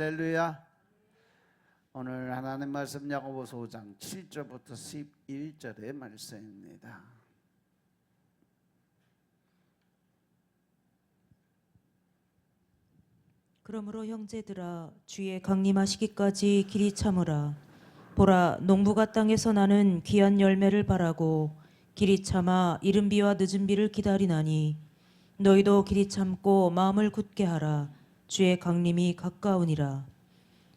할렐루야. 오늘 하나님 말씀 야고보서 5장 7절부터 11절의 말씀입니다. 그러므로 형제들아 주의 강림하시기까지 길이 참으라. 보라, 농부가 땅에서 나는 귀한 열매를 바라고 길이 참아 이른 비와 늦은 비를 기다리나니 너희도 길이 참고 마음을 굳게 하라. 주의 강림이 가까우니라.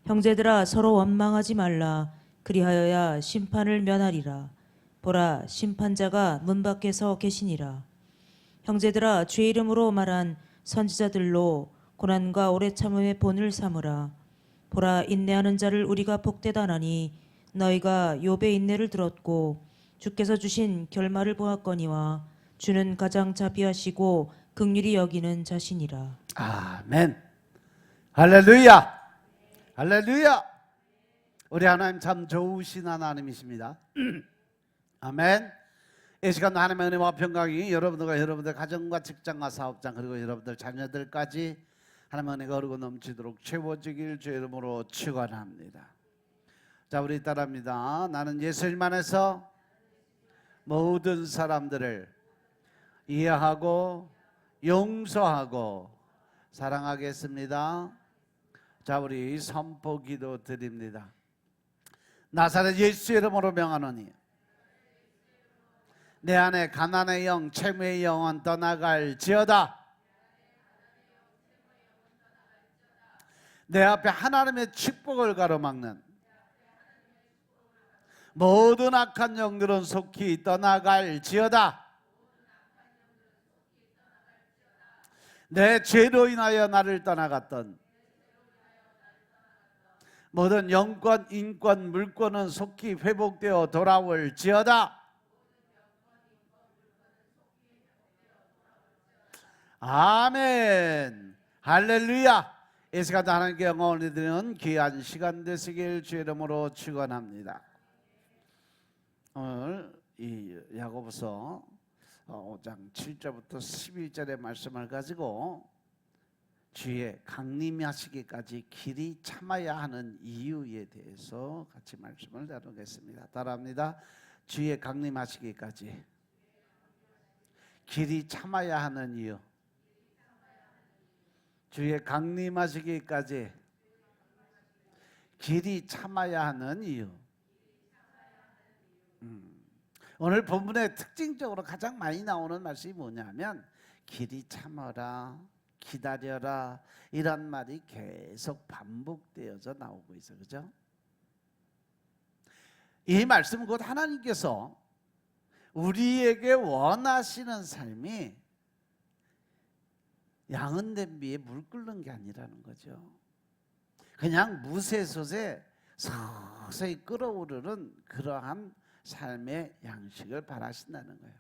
형제들아 서로 원망하지 말라. 그리하여야 심판을 면하리라. 보라, 심판자가 문 밖에서 계시니라. 형제들아 주의 이름으로 말한 선지자들로 고난과 오래 참음의 본을 삼으라. 보라, 인내하는 자를 우리가 복되다 하니 너희가 욥의 인내를 들었고 주께서 주신 결말을 보았거니와 주는 가장 자비하시고 긍휼히 여기는 자신이라. 아멘. 할렐루야. 할렐루야. 우리 하나님 참 좋으신 하나님이십니다. 아멘. 이 시간 하나님의 은혜와 평강이 여러분들 가정과 직장과 사업장 그리고 여러분들 자녀들까지 하나님의 은혜가 흐르고 넘치도록 채워지길 주의 이름으로 축원합니다. 자, 우리 따라합니다. 나는 예수님 안에서 모든 사람들을 이해하고 용서하고 사랑하겠습니다. 자, 우리 선포 기도 드립니다. 나사렛 예수 이름으로 명하노니 내 안에 가난의 영, 채무의 영은 떠나갈지어다. 내 앞에 하나님의 축복을 가로막는 모든 악한 영들은 속히 떠나갈지어다. 내 죄로 인하여 나를 떠나갔던 모든 영권, 인권, 물권은 속히 회복되어 돌아올지어다. 아멘. 할렐루야. 이 시간도 하나님께 영광을 드리는 귀한 시간 되시길 주의 이름으로 축원합니다. 오늘 이 야고보서 5장 7절부터 11절의 말씀을 가지고 주의 강림하시기까지 길이 참아야 하는 이유에 대해서 같이 말씀을 나누겠습니다. 따라합니다. 주의 강림하시기까지 길이 참아야 하는 이유. 주의 강림하시기까지 길이 참아야 하는 이유. 오늘 본문에 특징적으로 가장 많이 나오는 말씀이 뭐냐면 길이 참아라, 기다려라 이런 말이 계속 반복되어져 나오고 있어요. 그죠? 이 말씀은 곧 하나님께서 우리에게 원하시는 삶이 양은 냄비에 물 끓는 게 아니라는 거죠. 그냥 무쇠솥에 서서히 끓어오르는 그러한 삶의 양식을 바라신다는 거예요.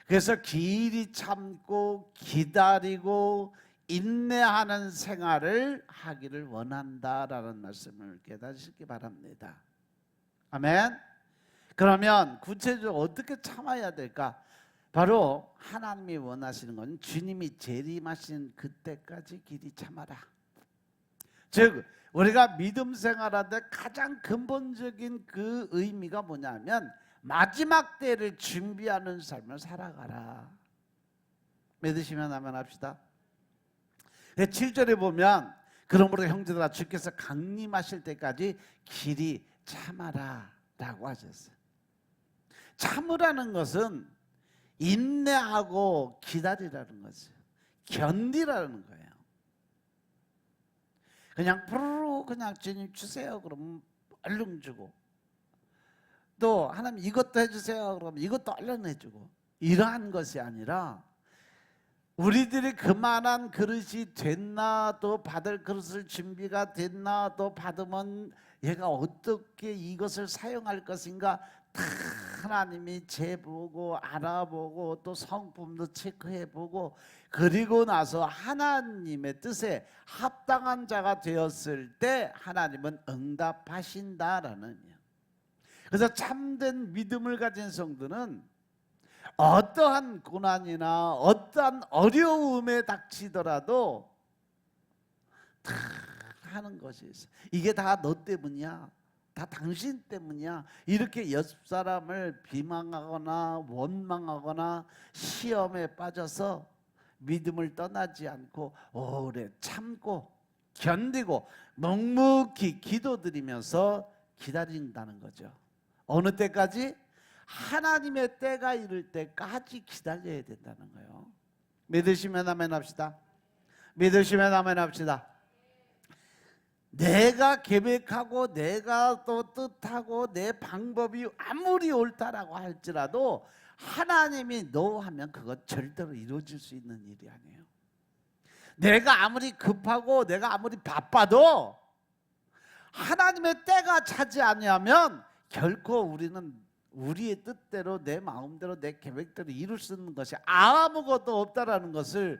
그래서 길이 참고 기다리고 인내하는 생활을 하기를 원한다라는 말씀을 깨닫으시기 바랍니다. 아멘. 그러면 구체적으로 어떻게 참아야 될까? 바로 하나님이 원하시는 건 주님이 재림하신 그때까지 길이 참아라. 즉 우리가 믿음 생활하는데 가장 근본적인 그 의미가 뭐냐면 마지막 때를 준비하는 삶을 살아가라. 믿으시면 아멘 합시다. 7절에 보면 그러므로 형제들아 주께서 강림하실 때까지 길이 참아라 라고 하셨어요. 참으라는 것은 인내하고 기다리라는 거죠. 견디라는 거예요. 그냥 부르르 그냥 주님 주세요 그러면 얼른 주고, 또 하나님 이것도 해주세요 그러면 이것도 얼른 해주고, 이러한 것이 아니라 우리들이 그만한 그릇이 됐나, 또 받을 그릇을 준비가 됐나, 또 받으면 얘가 어떻게 이것을 사용할 것인가 다 하나님이 재보고 알아보고 또 성품도 체크해보고, 그리고 나서 하나님의 뜻에 합당한 자가 되었을 때 하나님은 응답하신다라는 거예요. 그래서 참된 믿음을 가진 성도는 어떠한 고난이나 어떠한 어려움에 닥치더라도 다 하는 것이 있어. 이게 다 너 때문이야. 다 당신 때문이야. 이렇게 옆 사람을 비방하거나 원망하거나 시험에 빠져서 믿음을 떠나지 않고 오래 참고 견디고 묵묵히 기도드리면서 기다린다는 거죠. 어느 때까지? 하나님의 때가 이를 때까지 기다려야 된다는 거예요. 믿으시면 아멘 합시다. 믿으시면 아멘 합시다. 내가 계획하고 내가 또 뜻하고 내 방법이 아무리 옳다라고 할지라도 하나님이 노 하면 그건 절대로 이루어질 수 있는 일이 아니에요. 내가 아무리 급하고 내가 아무리 바빠도 하나님의 때가 차지 아니하면 결코 우리는 우리의 뜻대로 내 마음대로 내 계획대로 이룰 수 있는 것이 아무것도 없다라는 것을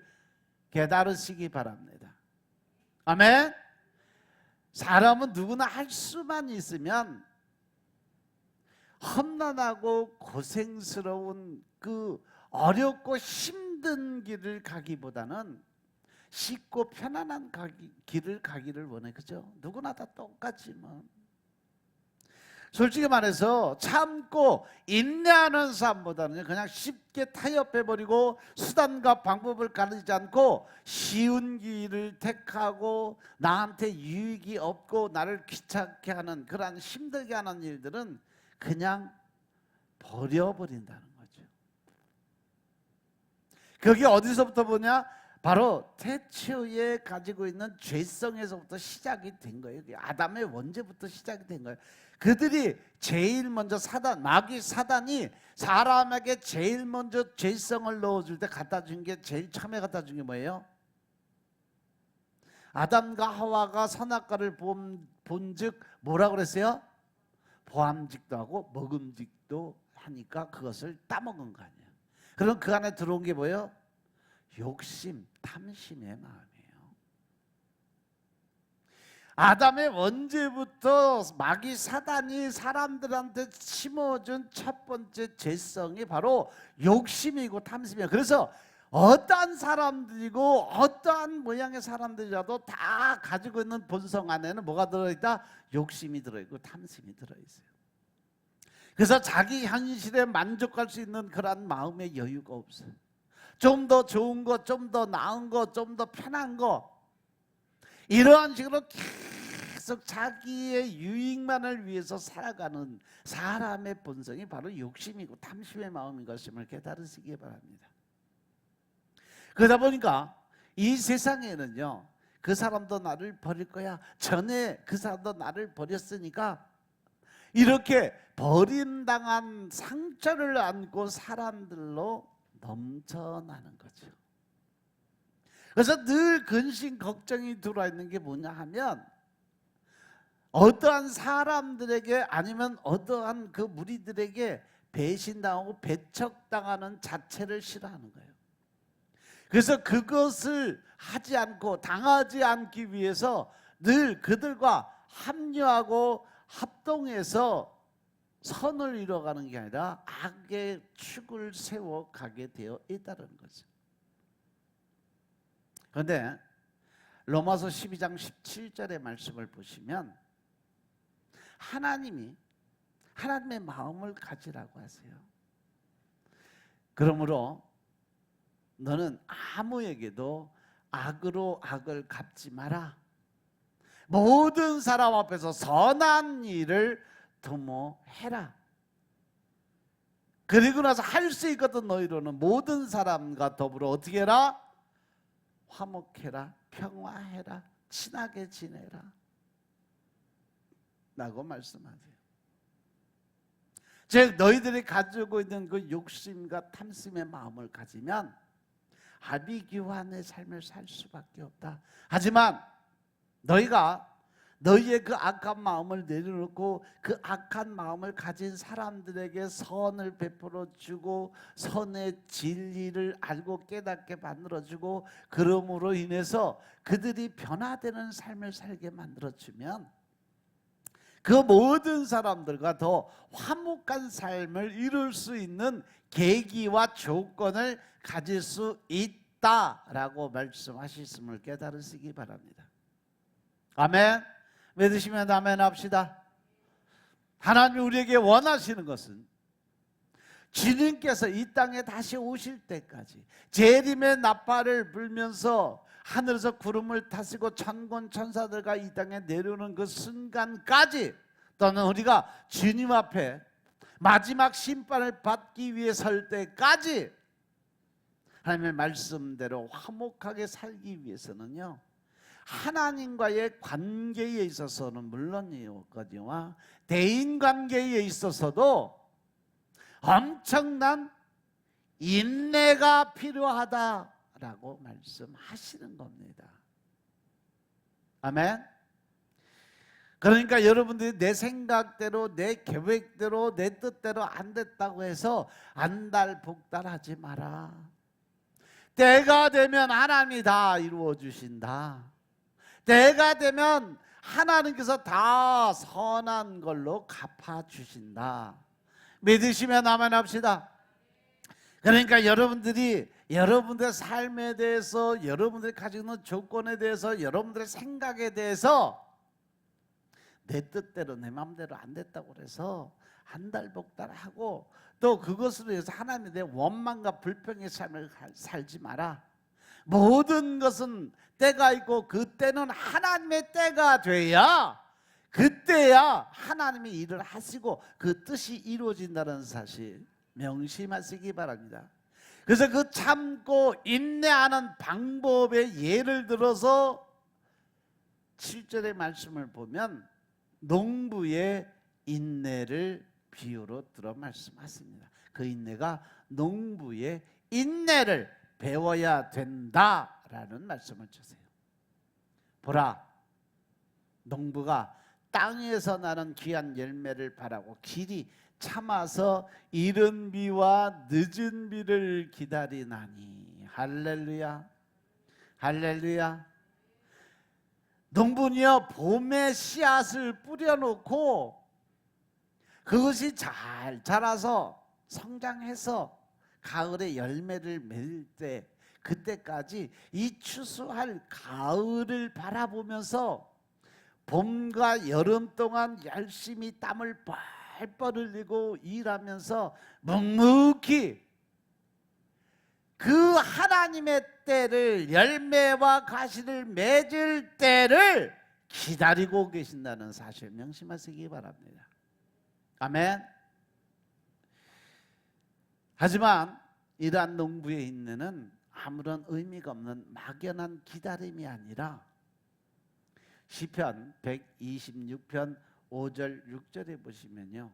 깨달으시기 바랍니다. 아멘. 사람은 누구나 할 수만 있으면 험난하고 고생스러운 그 어렵고 힘든 길을 가기보다는 쉽고 편안한 길을 가기를 원해. 그죠? 누구나 다 똑같지 뭐. 솔직히 말해서 참고 인내하는 사람보다는 그냥 쉽게 타협해버리고 수단과 방법을 가리지 않고 쉬운 길을 택하고 나한테 유익이 없고 나를 귀찮게 하는 그러한 힘들게 하는 일들은 그냥 버려버린다는 거죠. 그게 어디서부터 보냐? 바로 태초에 가지고 있는 죄성에서부터 시작이 된 거예요. 아담의 원죄부터 시작이 된 거예요. 그들이 제일 먼저 마귀 사단이 사람에게 제일 먼저 죄성을 넣어줄 때 갖다 준 게 제일 처음에 갖다 준 게 뭐예요? 아담과 하와가 선악과를 본즉 뭐라 그랬어요? 보암직도 하고 먹음직도 하니까 그것을 따먹은 거 아니에요. 그럼 그 안에 들어온 게 뭐예요? 욕심, 탐심의 마음이에요. 아담의 원죄부터 마귀 사단이 사람들한테 심어준 첫 번째 죄성이 바로 욕심이고 탐심이에요. 그래서 어떠한 사람들이고 어떠한 모양의 사람들이라도 다 가지고 있는 본성 안에는 뭐가 들어있다? 욕심이 들어있고 탐심이 들어있어요. 그래서 자기 현실에 만족할 수 있는 그런 마음의 여유가 없어요. 좀 더 좋은 것, 좀 더 나은 것, 좀 더 편한 것, 이러한 식으로 계속 자기의 유익만을 위해서 살아가는 사람의 본성이 바로 욕심이고 탐심의 마음인 것임을 깨달으시기 바랍니다. 그러다 보니까 이 세상에는요, 그 사람도 나를 버릴 거야, 전에 그 사람도 나를 버렸으니까 이렇게 버림당한 상처를 안고 사람들로 넘쳐나는 거죠. 그래서 늘 근심 걱정이 들어와 있는 게 뭐냐 하면 어떠한 사람들에게 아니면 어떠한 그 무리들에게 배신당하고 배척당하는 자체를 싫어하는 거예요. 그래서 그것을 하지 않고 당하지 않기 위해서 늘 그들과 합류하고 합동해서 선을 이뤄가는 게 아니라 악의 축을 세워가게 되어 있다는 거죠. 그런데 로마서 12장 17절의 말씀을 보시면 하나님이 하나님의 마음을 가지라고 하세요. 그러므로 너는 아무에게도 악으로 악을 갚지 마라. 모든 사람 앞에서 선한 일을 도모해라. 그리고 나서 할 수 있거든 너희로는 모든 사람과 더불어 어떻게 해라? 화목해라, 평화해라, 친하게 지내라 라고 말씀하세요. 즉 너희들이 가지고 있는 그 욕심과 탐심의 마음을 가지면 아비규환의 삶을 살 수밖에 없다. 하지만 너희가 너희의 그 악한 마음을 내려놓고 그 악한 마음을 가진 사람들에게 선을 베풀어 주고 선의 진리를 알고 깨닫게 만들어 주고 그러므로 인해서 그들이 변화되는 삶을 살게 만들어 주면 그 모든 사람들과 더 화목한 삶을 이룰 수 있는 계기와 조건을 가질 수 있다라고 말씀하셨음을 깨달으시기 바랍니다. 아멘. 믿으시면 아멘 합시다. 하나님이 우리에게 원하시는 것은 주님께서 이 땅에 다시 오실 때까지 재림의 나팔을 불면서 하늘에서 구름을 타시고 천군 천사들과 이 땅에 내려오는 그 순간까지, 또는 우리가 주님 앞에 마지막 심판을 받기 위해 설 때까지 하나님의 말씀대로 화목하게 살기 위해서는요, 하나님과의 관계에 있어서는 물론이거니와 대인관계에 있어서도 엄청난 인내가 필요하다라고 말씀하시는 겁니다. 아멘. 그러니까 여러분들이 내 생각대로, 내 계획대로, 내 뜻대로 안 됐다고 해서 안달복달하지 마라. 때가 되면 하나님이 다 이루어 주신다. 때가 되면 하나님께서 다 선한 걸로 갚아 주신다. 믿으시면 아멘 합시다. 그러니까 여러분들이 여러분들의 삶에 대해서, 여러분들이 가지고 있는 조건에 대해서, 여러분들의 생각에 대해서 내 뜻대로 내 마음대로 안 됐다고 그래서 한달복달하고 또 그것으로 해서 하나님에 대한 원망과 불평의 삶을 살지 마라. 모든 것은 때가 있고 그 때는 하나님의 때가 돼야, 그때야 하나님이 일을 하시고 그 뜻이 이루어진다는 사실 명심하시기 바랍니다. 그래서 그 참고 인내하는 방법의 예를 들어서 7절의 말씀을 보면 농부의 인내를 비유로 들어 말씀하십니다. 그 인내가 농부의 인내를 배워야 된다라는 말씀을 주세요. 보라, 농부가 땅에서 나는 귀한 열매를 바라고 길이 참아서 이른 비와 늦은 비를 기다리나니. 할렐루야, 할렐루야. 농부는요, 봄에 씨앗을 뿌려놓고 그것이 잘 자라서 성장해서 가을에 열매를 맺을 때, 그때까지 이 추수할 가을을 바라보면서 봄과 여름 동안 열심히 땀을 뻘뻘 흘리고 일하면서 묵묵히 그 하나님의 때를, 열매와 가시를 맺을 때를 기다리고 계신다는 사실 명심하시기 바랍니다. 아멘. 하지만 이러한 농부의 인내는 아무런 의미가 없는 막연한 기다림이 아니라 시편 126편 5절 6절에 보시면요,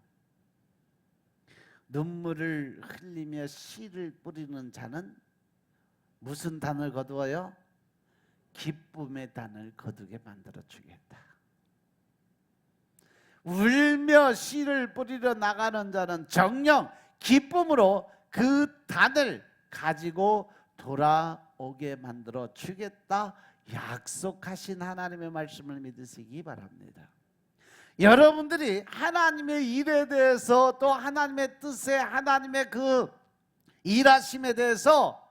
눈물을 흘리며 씨를 뿌리는 자는 무슨 단을 거두어요? 기쁨의 단을 거두게 만들어 주겠다. 울며 씨를 뿌리러 나가는 자는 정녕 기쁨으로 그 단을 가지고 돌아오게 만들어 주겠다 약속하신 하나님의 말씀을 믿으시기 바랍니다. 여러분들이 하나님의 일에 대해서, 또 하나님의 뜻에, 하나님의 그 일하심에 대해서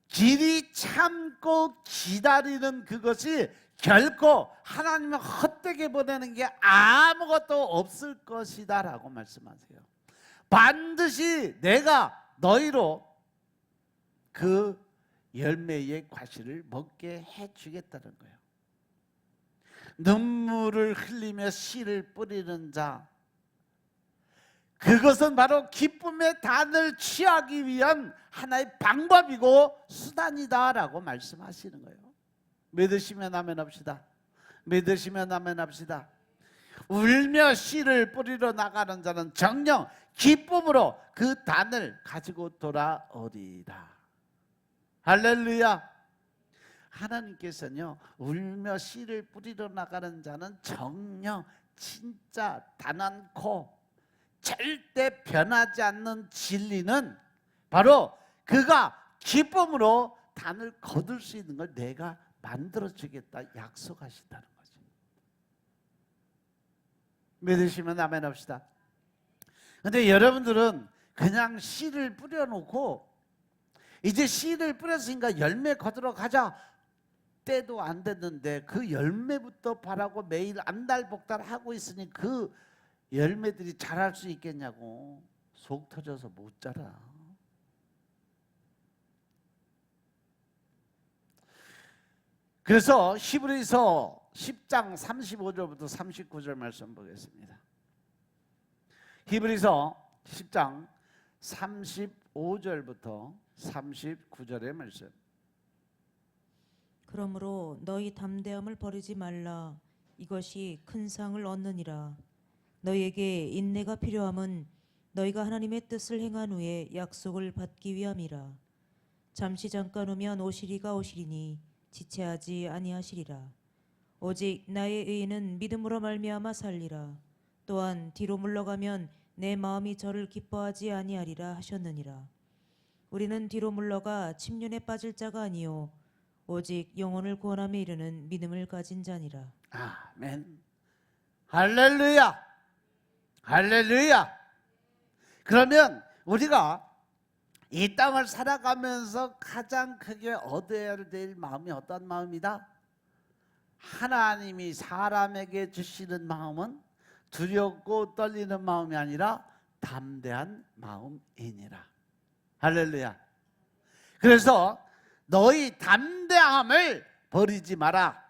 길이 참고 기다리는 그것이 결코 하나님을 헛되게 보내는 게 아무것도 없을 것이다 라고 말씀하세요. 반드시 내가 너희로 그 열매의 과실을 먹게 해주겠다는 거예요. 눈물을 흘리며 씨를 뿌리는 자, 그것은 바로 기쁨의 단을 취하기 위한 하나의 방법이고 수단이다 라고 말씀하시는 거예요. 믿으시면 아멘 합시다. 믿으시면 아멘 합시다. 울며 씨를 뿌리러 나가는 자는 정녕 기쁨으로 그 단을 가지고 돌아오리라. 할렐루야. 하나님께서는요, 울며 씨를 뿌리러 나가는 자는 정녕 진짜 단언코 절대 변하지 않는 진리는 바로 그가 기쁨으로 단을 거둘 수 있는 걸 내가 만들어주겠다 약속하신다는 거죠. 믿으시면 아멘 합시다. 근데 여러분들은 그냥 씨를 뿌려놓고 이제 씨를 뿌렸으니까 열매 거두러 가자, 때도 안 됐는데 그 열매부터 바라고 매일 안달복달하고 있으니 그 열매들이 자랄 수 있겠냐고. 속 터져서 못 자라. 그래서 히브리서 10장 35절부터 39절 말씀 보겠습니다. 히브리서 10장 35절부터 39절의 말씀. 그러므로 너희 담대함을 버리지 말라. 이것이 큰 상을 얻느니라. 너희에게 인내가 필요함은 너희가 하나님의 뜻을 행한 후에 약속을 받기 위함이라. 잠시 잠깐 오면 오시리가 오시리니 지체하지 아니하시리라. 오직 나의 의인은 믿음으로 말미암아 살리라. 또한 뒤로 물러가면 내 마음이 저를 기뻐하지 아니하리라 하셨느니라. 우리는 뒤로 물러가 침륜에 빠질 자가 아니요 오직 영혼을 구원함에 이르는 믿음을 가진 자니라. 아멘. 할렐루야. 할렐루야. 그러면 우리가 이 땅을 살아가면서 가장 크게 얻어야 될 마음이 어떤 마음이다? 하나님이 사람에게 주시는 마음은 두렵고 떨리는 마음이 아니라 담대한 마음이니라. 할렐루야. 그래서 너희 담대함을 버리지 마라.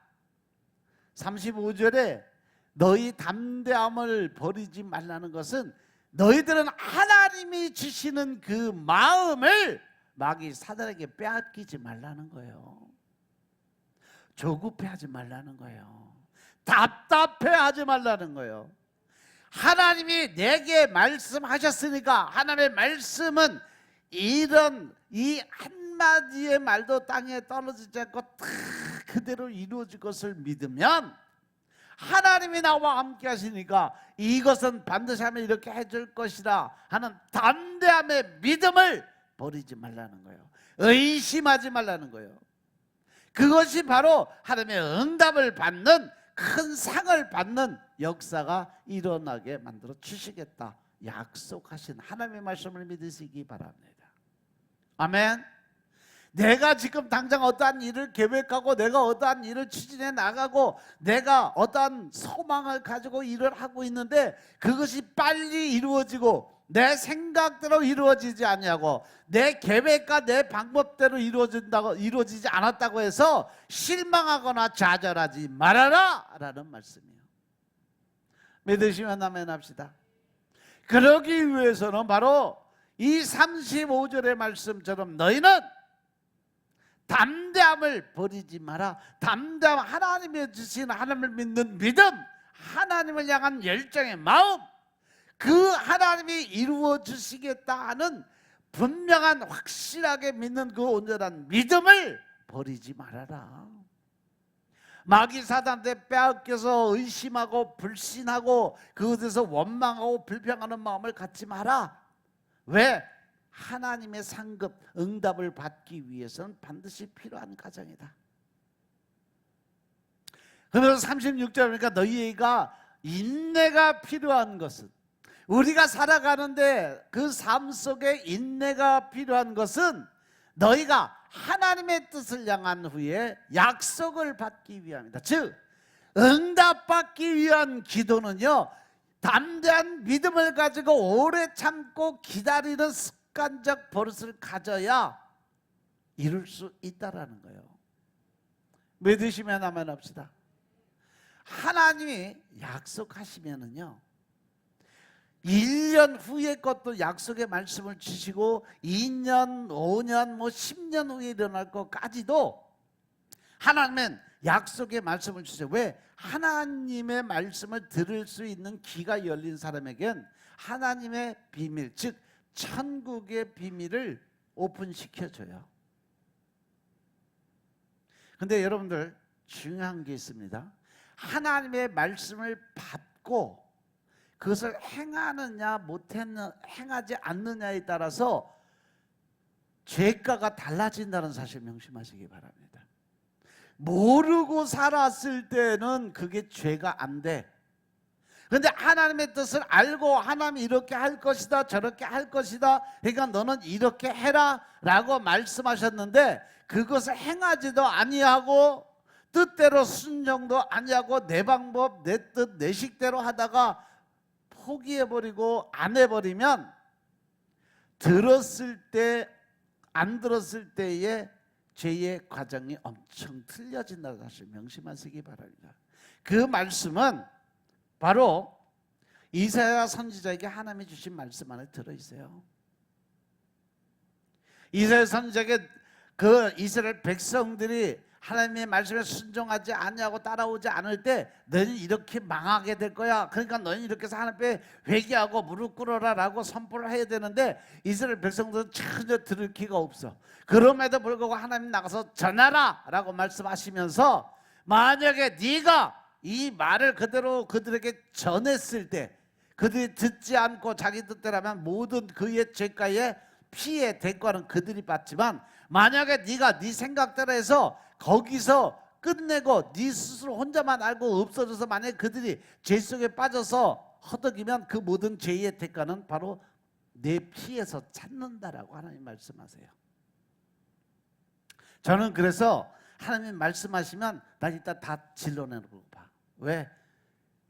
35절에 너희 담대함을 버리지 말라는 것은 너희들은 하나님이 주시는 그 마음을 마귀 사단에게 빼앗기지 말라는 거예요. 조급해하지 말라는 거예요. 답답해하지 말라는 거예요. 하나님이 내게 말씀하셨으니까 하나님의 말씀은 이런 이 한마디의 말도 땅에 떨어지지 않고 다 그대로 이루어질 것을 믿으면 하나님이 나와 함께 하시니까 이것은 반드시 하면 이렇게 해줄 것이라 하는 담대함의 믿음을 버리지 말라는 거예요. 의심하지 말라는 거예요. 그것이 바로 하나님의 응답을 받는 큰 상을 받는 역사가 일어나게 만들어 주시겠다 약속하신 하나님의 말씀을 믿으시기 바랍니다. 아멘. 내가 지금 당장 어떠한 일을 계획하고 내가 어떠한 일을 추진해 나가고 내가 어떠한 소망을 가지고 일을 하고 있는데 그것이 빨리 이루어지고 내 생각대로 이루어지지 않냐고 내 계획과 내 방법대로 이루어지지 않았다고 해서 실망하거나 좌절하지 말아라 라는 말씀이에요. 믿으시면 아멘 합시다. 그러기 위해서는 바로 이 35절의 말씀처럼 너희는 담대함을 버리지 마라. 담대함, 하나님이 주신 하나님을 믿는 믿음, 하나님을 향한 열정의 마음, 그 하나님이 이루어 주시겠다 하는 분명한 확실하게 믿는 그 온전한 믿음을 버리지 말아라. 마귀 사단한테 빼앗겨서 의심하고 불신하고 그것에서 원망하고 불평하는 마음을 갖지 마라. 왜? 하나님의 상급 응답을 받기 위해서는 반드시 필요한 과정이다. 그래서 36절 보니까 너희가 인내가 필요한 것은 우리가 살아가는데 그 삶 속에 인내가 필요한 것은 너희가 하나님의 뜻을 향한 후에 약속을 받기 위함이다. 즉 응답받기 위한 기도는요 담대한 믿음을 가지고 오래 참고 기다리는 습관적 버릇을 가져야 이룰 수 있다라는 거예요. 믿으시면 아멘 합시다. 하나님이 약속하시면은요 1년 후의 것도 약속의 말씀을 주시고 2년, 5년, 10년 후에 일어날 것까지도 하나님은 약속의 말씀을 주세요. 왜? 하나님의 말씀을 들을 수 있는 귀가 열린 사람에겐 하나님의 비밀, 즉 천국의 비밀을 오픈시켜줘요. 근데 여러분들 중요한 게 있습니다. 하나님의 말씀을 받고 그것을 행하느냐 행하지 않느냐에 따라서 죄가가 달라진다는 사실 명심하시기 바랍니다. 모르고 살았을 때는 그게 죄가 안 돼. 그런데 하나님의 뜻을 알고 하나님이 이렇게 할 것이다 저렇게 할 것이다 그러니까 너는 이렇게 해라 라고 말씀하셨는데 그것을 행하지도 아니하고 뜻대로 순종도 아니하고 내 방법, 내 뜻, 내 식대로 하다가 포기해버리고 안 해버리면 들었을 때, 안 들었을 때의 죄의 과정이 엄청 틀려진다는 것을 명심하시기 바랍니다. 그 말씀은 바로 이사야 선지자에게 하나님이 주신 말씀 안에 들어있어요. 이사야 선지자에게 그 이스라엘 백성들이 하나님의 말씀에 순종하지 않냐고 따라오지 않을 때 너는 이렇게 망하게 될 거야. 그러니까 너는 이렇게 해서 하나님 앞에 회개하고 무릎 꿇어라 라고 선포를 해야 되는데 이스라엘 백성들은 전혀 들을 기가 없어. 그럼에도 불구하고 하나님 나가서 전하라 라고 말씀하시면서 만약에 네가 이 말을 그대로 그들에게 전했을 때 그들이 듣지 않고 자기 뜻대로라면 모든 그의 죄가의 피의 대가는 그들이 받지만 만약에 네가 네 생각대로 해서 거기서 끝내고 네 스스로 혼자만 알고 없어져서 만약에 그들이 죄 속에 빠져서 허덕이면 그 모든 죄의 대가는 바로 내 피에서 찾는다라고 하나님 말씀하세요. 저는 그래서 하나님 말씀하시면 나 일단 다 질러내고 봐. 왜?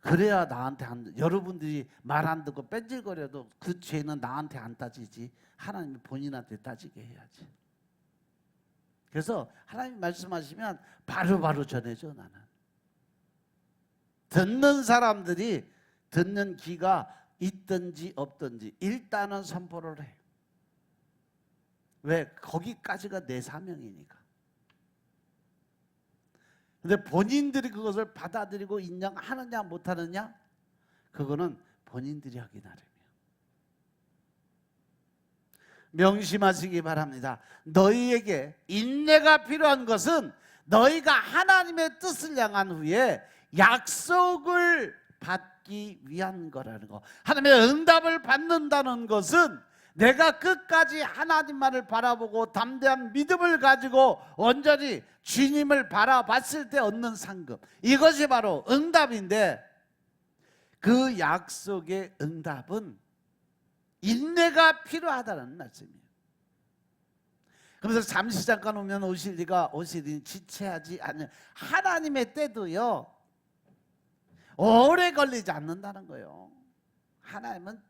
그래야 나한테 여러분들이 말 안 듣고 뺀질거려도 그 죄는 나한테 안 따지지 하나님이 본인한테 따지게 해야지. 그래서 하나님 말씀하시면 바로바로 전해줘. 나는 듣는 사람들이 듣는 귀가 있든지 없든지 일단은 선포를 해. 왜? 거기까지가 내 사명이니까. 근데 본인들이 그것을 받아들이고 인정하느냐 못하느냐 그거는 본인들이 하기 나름이에요. 명심하시기 바랍니다. 너희에게 인내가 필요한 것은 너희가 하나님의 뜻을 향한 후에 약속을 받기 위한 거라는 거. 하나님의 응답을 받는다는 것은 내가 끝까지 하나님만을 바라보고 담대한 믿음을 가지고 온전히 주님을 바라봤을 때 얻는 상급, 이것이 바로 응답인데 그 약속의 응답은 인내가 필요하다는 말씀이에요. 그래서 잠시 잠깐 오면 오시리니 지체하지 않는 하나님의 때도요 오래 걸리지 않는다는 거예요. 하나님은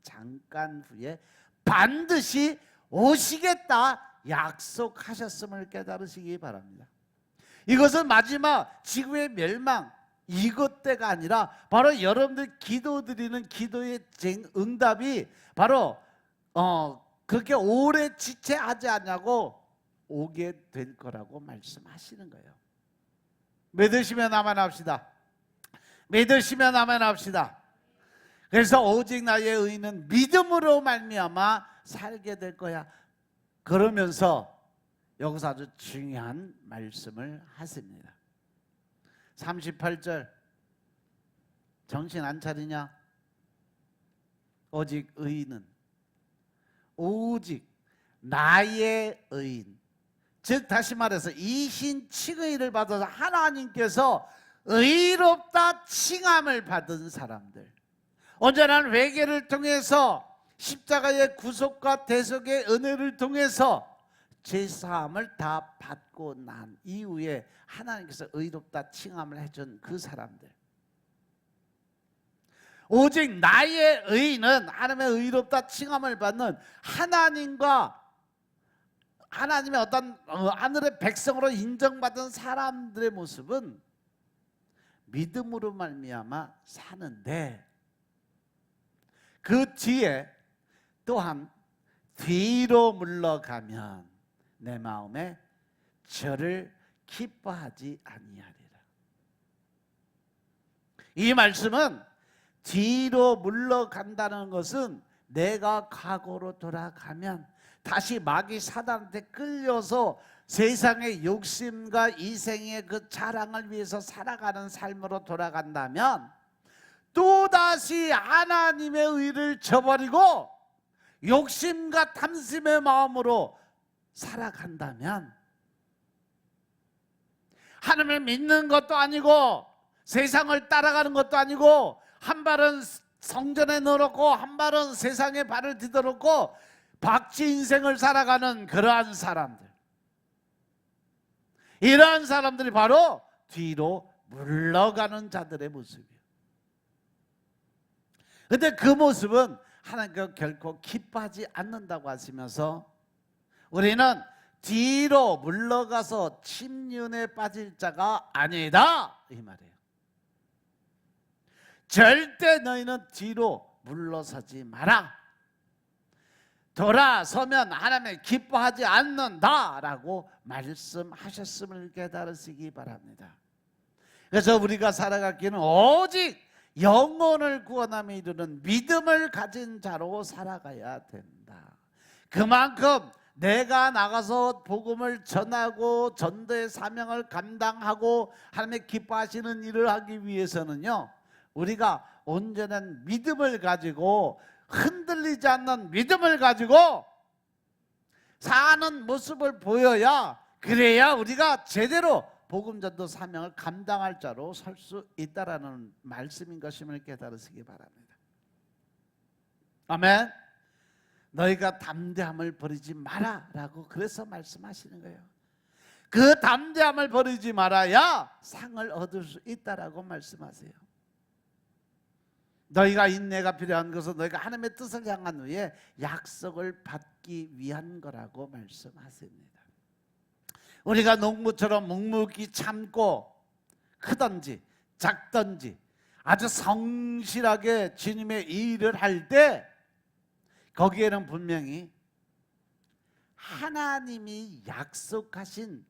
잠깐 후에 반드시 오시겠다 약속하셨음을 깨달으시기 바랍니다. 이것은 마지막 지구의 멸망 이것 때가 아니라 바로 여러분들 기도드리는 기도의 응답이 바로 그렇게 오래 지체하지 않냐고 오게 될 거라고 말씀하시는 거예요. 믿으시면 아멘합시다. 믿으시면 아멘합시다. 그래서 오직 나의 의는 믿음으로 말미암아 살게 될 거야. 그러면서 여기서 아주 중요한 말씀을 하십니다. 38절 정신 안 차리냐? 오직 의인은 오직 나의 의인, 즉 다시 말해서 이신 칭의를 받아서 하나님께서 의롭다 칭함을 받은 사람들, 온전한 회개를 통해서 십자가의 구속과 대속의 은혜를 통해서 죄사함을 다 받고 난 이후에 하나님께서 의롭다 칭함을 해준 그 사람들, 오직 나의 의는 하나님의 의롭다 칭함을 받는 하나님과 하나님의 어떤 하늘의 백성으로 인정받은 사람들의 모습은 믿음으로 말미암아 사는데 그 뒤에 또한 뒤로 물러가면 내 마음에 저를 기뻐하지 아니하리라. 이 말씀은 뒤로 물러간다는 것은 내가 과거로 돌아가면 다시 마귀 사단한테 끌려서 세상의 욕심과 이생의 그 자랑을 위해서 살아가는 삶으로 돌아간다면 또다시 하나님의 의를 저버리고 욕심과 탐심의 마음으로 살아간다면 하나님을 믿는 것도 아니고 세상을 따라가는 것도 아니고 한 발은 성전에 넣어놓고 한 발은 세상에 발을 디뎌놓고 박쥐 인생을 살아가는 그러한 사람들, 이러한 사람들이 바로 뒤로 물러가는 자들의 모습이에요. 근데 그 모습은 하나님께서 결코 기뻐하지 않는다고 하시면서 우리는 뒤로 물러가서 침륜에 빠질 자가 아니다 이 말이에요. 절대 너희는 뒤로 물러서지 마라. 돌아서면 하나님을 기뻐하지 않는다라고 말씀하셨음을 깨달으시기 바랍니다. 그래서 우리가 살아가기는 오직 영혼을 구원함에 이르는 믿음을 가진 자로 살아가야 된다. 그만큼 내가 나가서 복음을 전하고 전도의 사명을 감당하고 하나님의 기뻐하시는 일을 하기 위해서는요, 우리가 온전한 믿음을 가지고 흔들리지 않는 믿음을 가지고 사는 모습을 보여야, 그래야 우리가 제대로 복음 전도 사명을 감당할 자로 설 수 있다라는 말씀인 것임을 깨달으시기 바랍니다. 아멘. 너희가 담대함을 버리지 마라 라고 그래서 말씀하시는 거예요. 그 담대함을 버리지 말아야 상을 얻을 수 있다라고 말씀하세요. 너희가 인내가 필요한 것은 너희가 하나님의 뜻을 향한 후에 약속을 받기 위한 거라고 말씀하십니다. 우리가 농부처럼 묵묵히 참고 크든지 작든지 아주 성실하게 주님의 일을 할 때 거기에는 분명히 하나님이 약속하신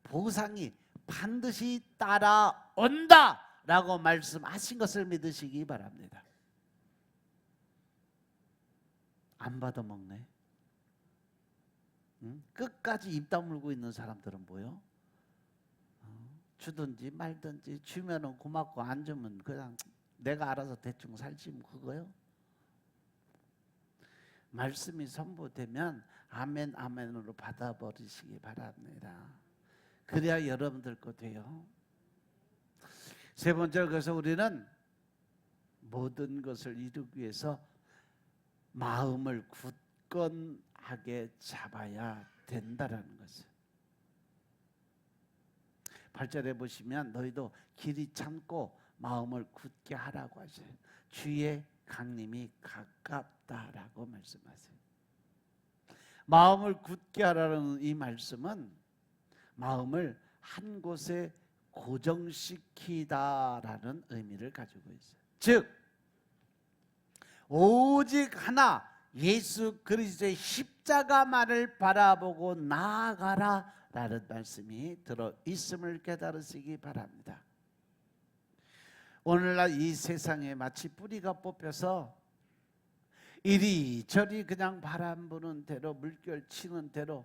보상이 반드시 따라온다 라고 말씀하신 것을 믿으시기 바랍니다. 안 받아먹네. 끝까지 입 다물고 있는 사람들은 뭐요? 주든지 말든지, 주면은 고맙고 안 주면 그냥 내가 알아서 대충 살지 뭐 그거요. 말씀이 선포되면 아멘 아멘으로 받아버리시기 바랍니다. 그래야 여러분들 거 돼요. 세 번째로, 그래서 우리는 모든 것을 이루기 위해서 마음을 굳건하게 잡아야 된다라는 것을. 8절에 보시면 너희도 길이 참고 마음을 굳게 하라고 하셔요. 주의 강림이 가깝다라고 말씀하세요. 마음을 굳게 하라는 이 말씀은 마음을 한 곳에 고정시키다라는 의미를 가지고 있어요. 즉 오직 하나 예수 그리스도의 십자가만을 바라보고 나아가라 라는 말씀이 들어있음을 깨달으시기 바랍니다. 오늘날 이 세상에 마치 뿌리가 뽑혀서 이리저리 그냥 바람 부는 대로, 물결 치는 대로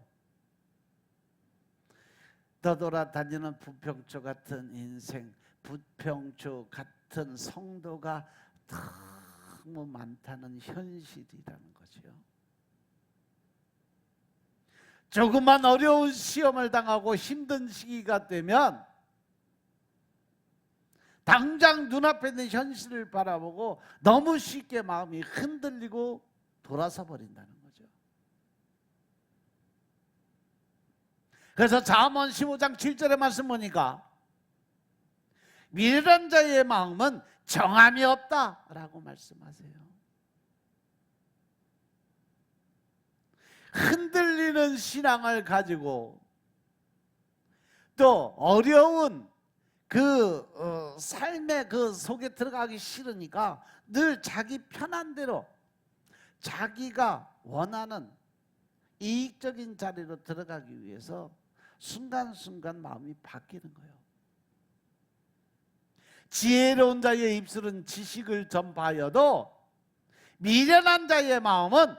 떠돌아다니는 부평초 같은 인생, 부평초 같은 성도가 너무 많다는 현실이라는 거죠. 조금만 어려운 시험을 당하고 힘든 시기가 되면 당장 눈앞에 있는 현실을 바라보고 너무 쉽게 마음이 흔들리고 돌아서 버린다는 거죠. 그래서 잠언 15장 7절의 말씀 보니까 미련한 자의 마음은 정함이 없다라고 말씀하세요. 흔들리는 신앙을 가지고 또 어려운 그 삶의 그 속에 들어가기 싫으니까 늘 자기 편한 대로 자기가 원하는 이익적인 자리로 들어가기 위해서 순간순간 마음이 바뀌는 거예요. 지혜로운 자의 입술은 지식을 전파하여도 미련한 자의 마음은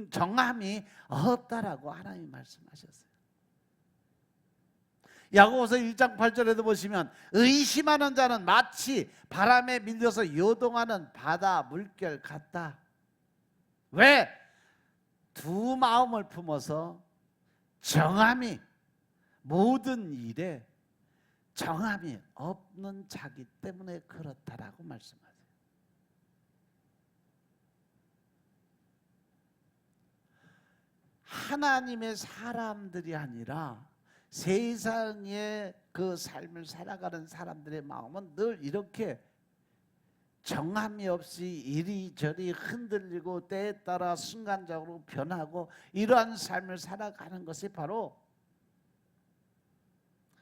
정함이 없다라고 하나님이 말씀하셨어요. 야고보서 1장 8절에도 보시면 의심하는 자는 마치 바람에 밀려서 요동하는 바다 물결 같다. 왜? 두 마음을 품어서 정함이, 모든 일에 정함이 없는 자기 때문에 그렇다라고 말씀하세요. 하나님의 사람들이 아니라 세상의 그 삶을 살아가는 사람들의 마음은 늘 이렇게 정함이 없이 이리저리 흔들리고 때에 따라 순간적으로 변하고 이러한 삶을 살아가는 것이 바로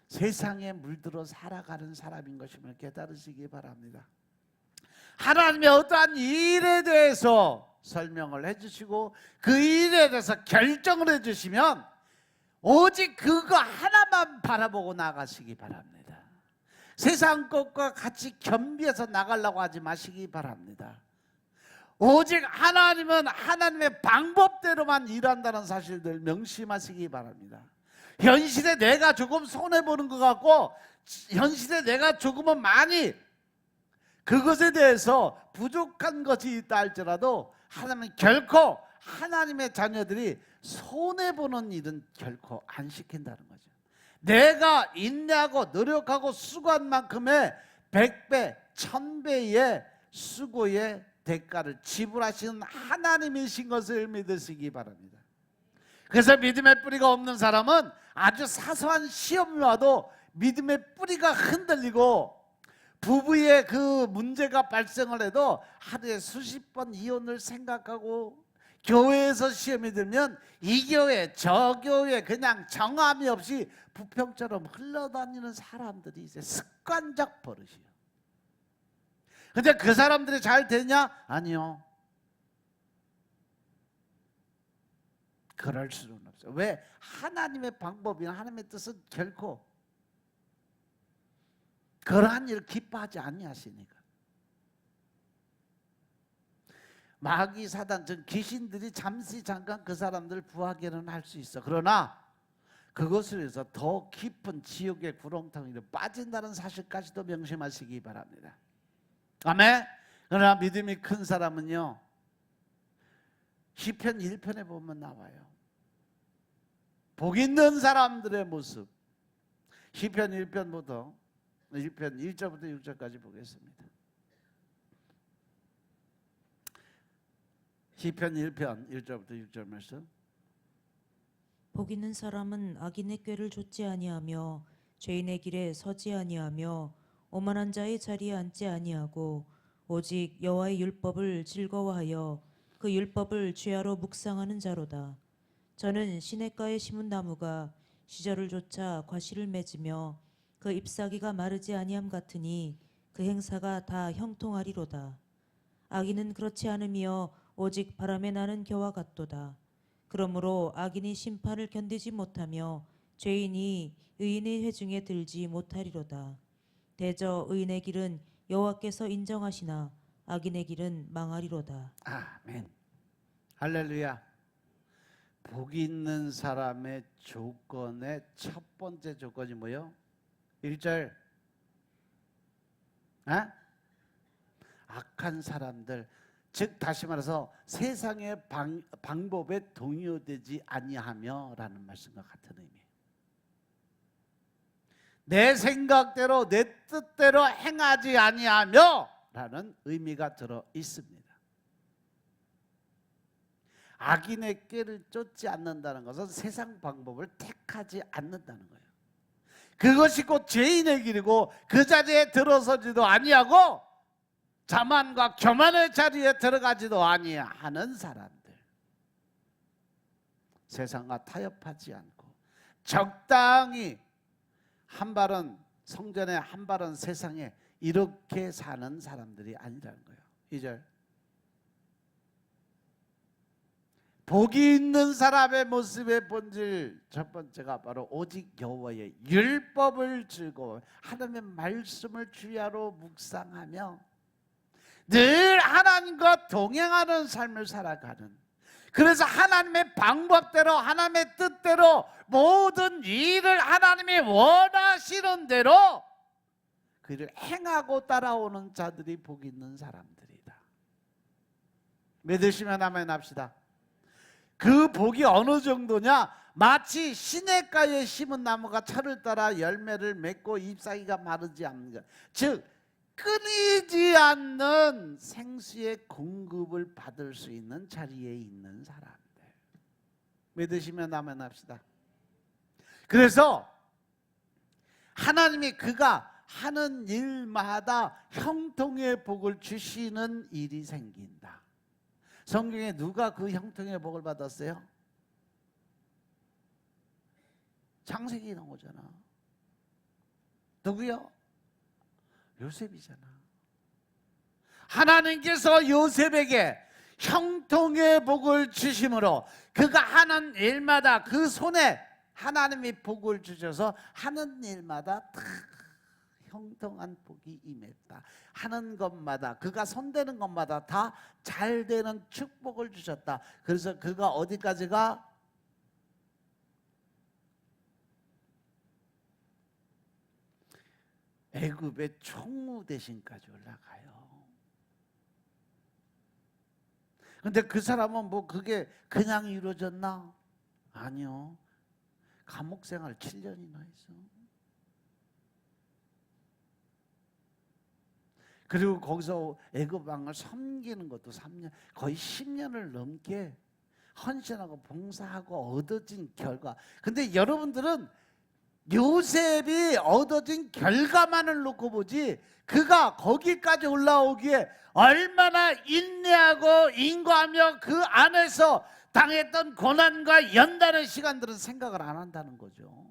세상에 물들어 살아가는 사람인 것임을 깨달으시기 바랍니다. 하나님의 어떠한 일에 대해서 설명을 해주시고 그 일에 대해서 결정을 해주시면 오직 그거 하나만 바라보고 나가시기 바랍니다. 세상 것과 같이 겸비해서 나가려고 하지 마시기 바랍니다. 오직 하나님은 하나님의 방법대로만 일한다는 사실들 명심하시기 바랍니다. 현실에 내가 조금 손해보는 것 같고 현실에 내가 조금은 많이 그것에 대해서 부족한 것이 있다 할지라도 하나님은 결코 하나님의 자녀들이 손해보는 일은 결코 안 시킨다는 거죠. 내가 인내하고 노력하고 수고한 만큼의 100배, 1000배의 수고의 대가를 지불하시는 하나님이신 것을 믿으시기 바랍니다. 그래서 믿음의 뿌리가 없는 사람은 아주 사소한 시험이 와도 믿음의 뿌리가 흔들리고 부부의 그 문제가 발생을 해도 하루에 수십 번 이혼을 생각하고 교회에서 시험이 들면 이 교회 저 교회 그냥 정함이 없이 부평처럼 흘러다니는 사람들이 이제 습관적 버릇이에요. 근데 그 사람들이 잘 되냐? 아니요. 그럴 수는 없어요. 왜? 하나님의 방법이나 하나님의 뜻은 결코 그러한 일을 기뻐하지 아니하시니까. 마귀 사단 즉 귀신들이 잠시 잠깐 그 사람들을 부하게는 할 수 있어. 그러나 그것을 위해서 더 깊은 지옥의 구렁텅이로 빠진다는 사실까지도 명심하시기 바랍니다. 아멘. 그러나 믿음이 큰 사람은요 시편 1편에 보면 나와요. 복 있는 사람들의 모습. 시편 1편부터 1편 1절부터 6절까지 보겠습니다. 시편 1편 1절부터 6절 말씀. 복 있는 사람은 악인의 꾀를 좇지 아니하며 죄인의 길에 서지 아니하며 오만한 자의 자리에 앉지 아니하고 오직 여호와의 율법을 즐거워하여 그 율법을 죄하로 묵상하는 자로다. 저는 시냇가에 심은 나무가 시절을 쫓아 과실을 맺으며 그 잎사귀가 마르지 아니함 같으니 그 행사가 다 형통하리로다. 악인은 그렇지 않으며 오직 바람에 나는 겨와 같도다. 그러므로 악인이 심판을 견디지 못하며 죄인이 의인의 회중에 들지 못하리로다. 대저 의인의 길은 여호와께서 인정하시나 악인의 길은 망하리로다. 아멘. 할렐루야. 복 있는 사람의 조건의 첫 번째 조건이 뭐요? 1절. 악한 사람들, 즉 다시 말해서 세상의 방법에 동요되지 아니하며 라는 말씀과 같은 의미예요. 내 생각대로 내 뜻대로 행하지 아니하며 라는 의미가 들어 있습니다. 악인의 꾀를 쫓지 않는다는 것은 세상 방법을 택하지 않는다는 거예요. 그것이 곧 죄인의 길이고 그 자리에 들어서지도 아니하고 자만과 교만의 자리에 들어가지도 아니하는 사람들, 세상과 타협하지 않고 적당히 한 발은 성전에 한 발은 세상에 이렇게 사는 사람들이 아니라는 거예요. 2절. 복이 있는 사람의 모습의 본질 첫 번째가 바로 오직 여호와의 율법을 즐거워 하나님의 말씀을 주야로 묵상하며 늘 하나님과 동행하는 삶을 살아가는, 그래서 하나님의 방법대로 하나님의 뜻대로 모든 일을 하나님이 원하시는 대로 그 일을 행하고 따라오는 자들이 복 있는 사람들이다. 믿으시면 아멘 합시다. 그 복이 어느 정도냐? 마치 시냇가에 심은 나무가 철을 따라 열매를 맺고 잎사귀가 마르지 않는 것, 즉 끊이지 않는 생수의 공급을 받을 수 있는 자리에 있는 사람들. 믿으시면 아멘 합시다. 그래서 하나님이 그가 하는 일마다 형통의 복을 주시는 일이 생긴다. 성경에 누가 그 형통의 복을 받았어요? 창세기 나오잖아. 누구요? 요셉이잖아. 하나님께서 요셉에게 형통의 복을 주심으로 그가 하는 일마다 그 손에 하나님이 복을 주셔서 하는 일마다 다 형통한 복이 임했다. 하는 것마다 그가 손대는 것마다 다 잘 되는 축복을 주셨다. 그래서 그가 어디까지가? 애굽의 총무 대신까지 올라가요. 근데 그 사람은 뭐 그게 그냥 이루어졌나? 아니요. 감옥 생활 7년이나 했어. 그리고 거기서 애굽 왕을 섬기는 것도 3년, 거의 10년을 넘게 헌신하고 봉사하고 얻어진 결과. 근데 여러분들은 요셉이 얻어진 결과만을 놓고 보지 그가 거기까지 올라오기에 얼마나 인내하고 인고하며 그 안에서 당했던 고난과 연단의 시간들은 생각을 안 한다는 거죠.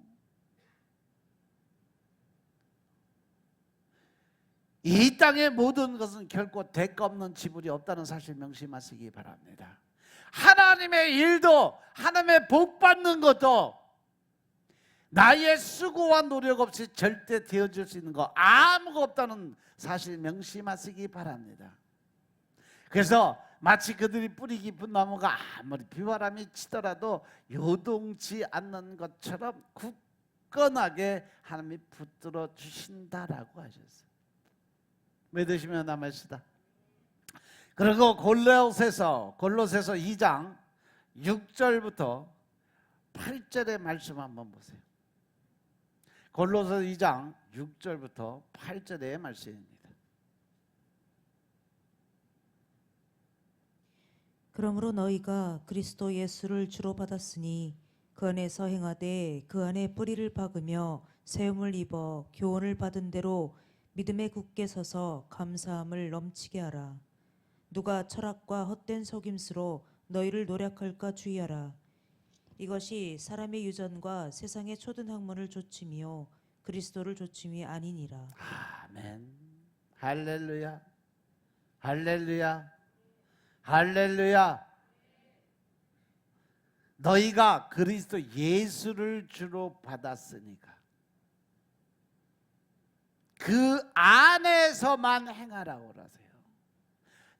이 땅의 모든 것은 결코 대가 없는 지불이 없다는 사실 명심하시기 바랍니다. 하나님의 일도, 하나님의 복 받는 것도 나의 수고와 노력 없이 절대 되어줄 수 있는 거 아무것도 없다는 사실 명심하시기 바랍니다. 그래서 마치 그들이 뿌리 깊은 나무가 아무리 비바람이 치더라도 요동치 않는 것처럼 굳건하게 하나님이 붙들어 주신다라고 하셨어요. 믿으시면 남으시다. 그리고 골로새서 2장 6절부터 8절의 말씀 한번 보세요. 골로새 2장 6절부터 8절의 말씀입니다. 그러므로 너희가 그리스도 예수를 주로 받았으니 그 안에서 행하되 그 안에 뿌리를 박으며 세움을 입어 교훈을 받은 대로 믿음에 굳게 서서 감사함을 넘치게 하라. 누가 철학과 헛된 속임수로 너희를 노략할까 주의하라. 이것이 사람의 유전과 세상의 초든 학문을 조침이요 그리스도를 조침이 아니니라. 아멘. 할렐루야. 할렐루야. 할렐루야. 너희가 그리스도 예수를 주로 받았으니까 그 안에서만 행하라고 그러세요.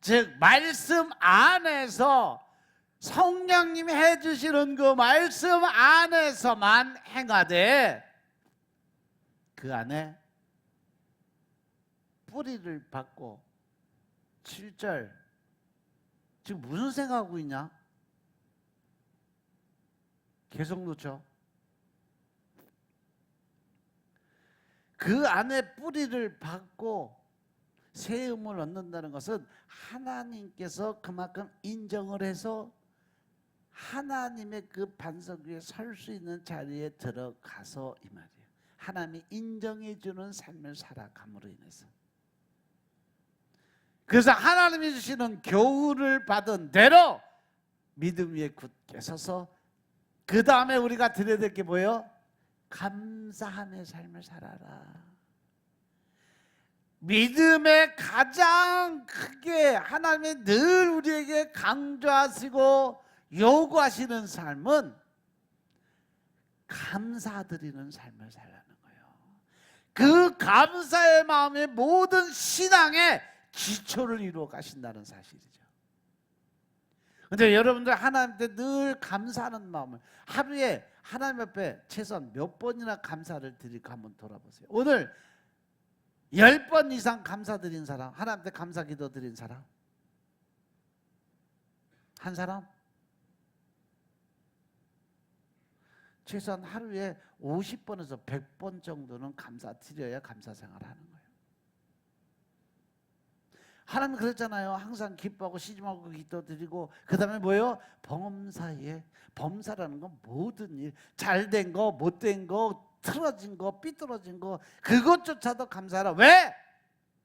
즉 말씀 안에서 성령님이 해주시는 그 말씀 안에서만 행하되 그 안에 뿌리를 받고 7절 지금 무슨 생각하고 있냐? 계속 놓죠. 그 안에 뿌리를 받고 세움을 얻는다는 것은 하나님께서 그만큼 인정을 해서 하나님의 그 반석 위에 설 수 있는 자리에 들어가서 이 말이에요. 하나님이 인정해 주는 삶을 살아감으로 인해서. 그래서 하나님이 주시는 교훈을 받은 대로 믿음 위에 굳게 서서 그 다음에 우리가 드려야 될 게 뭐예요? 감사함의 삶을 살아라. 믿음의 가장 크게 하나님이 늘 우리에게 강조하시고 요구하시는 삶은 감사드리는 삶을 살라는 거예요. 그 감사의 마음이 모든 신앙의 기초를 이루어 가신다는 사실이죠. 그런데 여러분들 하나님한테 늘 감사하는 마음을 하루에 하나님 앞에 최소한 몇 번이나 감사를 드릴까 한번 돌아보세요. 오늘 10번 이상 감사드린 사람, 하나님한테 감사 기도 드린 사람? 한 사람? 최소한 하루에 50번에서 100번 정도는 감사 드려야 감사 생활을 하는 거예요. 하나님 그랬잖아요. 항상 기뻐하고 시짐하고 기도 드리고 그 다음에 뭐예요? 범사에 범사라는 건 모든 일, 잘된 거, 못된 거, 틀어진 거, 삐뚤어진 거, 그것조차도 감사하라. 왜?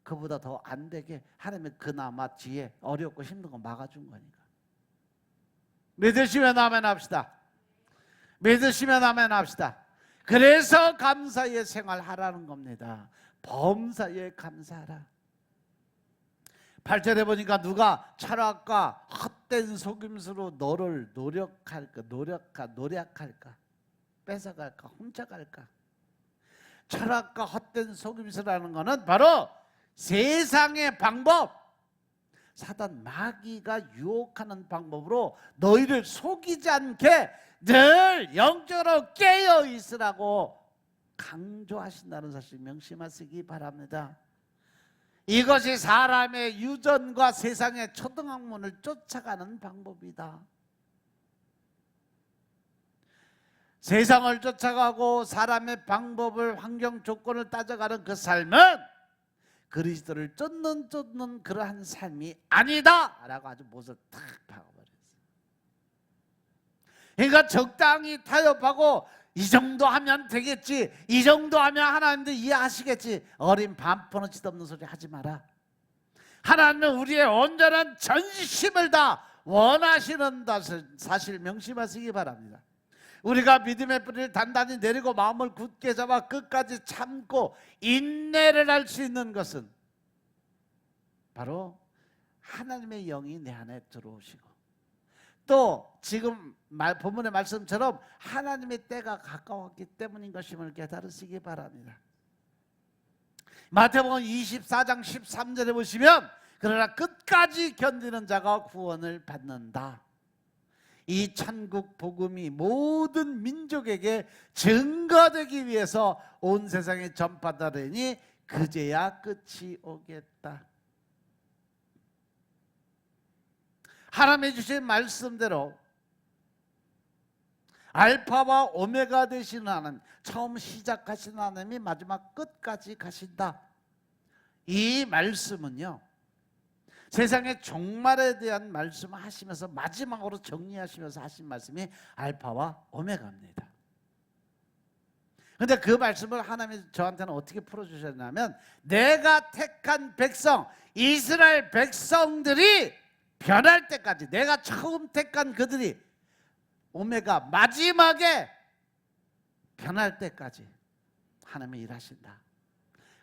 그보다 더 안 되게 하나님이 그나마 뒤에 어렵고 힘든 거 막아준 거니까. 믿으시면 아멘 합시다. 믿으시면 아멘 합시다. 그래서 감사의 생활하라는 겁니다. 범사에 감사하라. 8절에 보니까 누가 철학과 헛된 속임수로 너를 노력할까, 뺏어갈까, 훔쳐갈까. 철학과 헛된 속임수라는 것은 바로 세상의 방법, 사단 마귀가 유혹하는 방법으로 너희를 속이지 않게 늘 영적으로 깨어 있으라고 강조하신다는 사실 명심하시기 바랍니다. 이것이 사람의 유전과 세상의 초등학문을 쫓아가는 방법이다. 세상을 쫓아가고 사람의 방법을, 환경 조건을 따져가는 그 삶은 그리스도를 쫓는 그러한 삶이 아니다 라고 아주 못을 탁 박아버렸어요. 그러니까 적당히 타협하고 이 정도 하면 되겠지, 이 정도 하면 하나님도 이해하시겠지, 어린 반포너치도 없는 소리 하지 마라. 하나님은 우리의 온전한 전심을 다 원하시는 사실 명심하시기 바랍니다. 우리가 믿음의 뿌리를 단단히 내리고 마음을 굳게 잡아 끝까지 참고 인내를 할 수 있는 것은 바로 하나님의 영이 내 안에 들어오시고, 또 지금 본문의 말씀처럼 하나님의 때가 가까웠기 때문인 것임을 깨달으시기 바랍니다. 마태복음 24장 13절에 보시면 그러나 끝까지 견디는 자가 구원을 받는다. 이 천국 복음이 모든 민족에게 증거되기 위해서 온 세상에 전파되리니 그제야 끝이 오겠다. 하나님이 주신 말씀대로 알파와 오메가 되시는 하나님, 처음 시작하신 하나님이 마지막 끝까지 가신다. 이 말씀은요, 세상의 종말에 대한 말씀을 하시면서 마지막으로 정리하시면서 하신 말씀이 알파와 오메가입니다. 그런데 그 말씀을 하나님이 저한테는 어떻게 풀어주셨냐면, 내가 택한 백성, 이스라엘 백성들이 변할 때까지, 내가 처음 택한 그들이 오메가 마지막에 변할 때까지 하나님이 일하신다.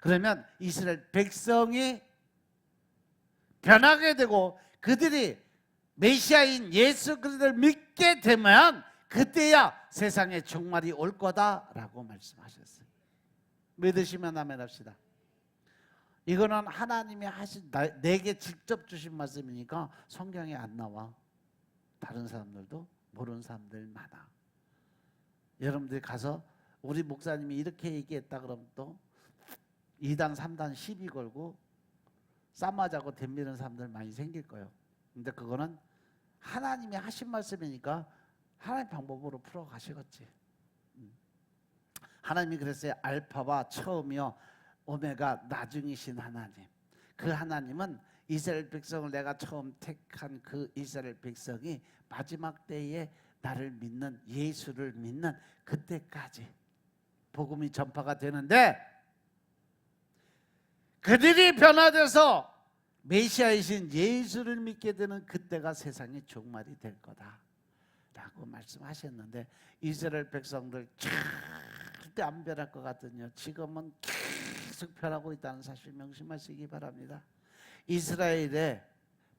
그러면 이스라엘 백성이 변하게 되고 그들이 메시아인 예수 그리스도를 믿게 되면 그때야 세상에 종말이 올 거다라고 말씀하셨어요. 믿으시면 아멘 합시다. 이거는 하나님이 하신, 내게 직접 주신 말씀이니까 성경에 안 나와. 다른 사람들도 모르는 사람들 많아. 여러분들이 가서 우리 목사님이 이렇게 얘기했다 그러면 또 2단 3단 시비 걸고 싸맞자고 덤비는 사람들 많이 생길 거예요. 근데 그거는 하나님이 하신 말씀이니까 하나님 방법으로 풀어 가시겠지. 하나님이 그랬어요. 알파와 처음이요 오메가 나중이신 하나님. 그 하나님은 이스라엘 백성을, 내가 처음 택한 그 이스라엘 백성이 마지막 때에 나를 믿는, 예수를 믿는 그때까지 복음이 전파가 되는데, 그들이 변화돼서 메시아이신 예수를 믿게 되는 그때가 세상의 종말이 될 거다 라고 말씀하셨는데, 이스라엘 백성들 절대 안 변할 것 같거든요. 지금은 계속 변하고 있다는 사실 명심하시기 바랍니다. 이스라엘의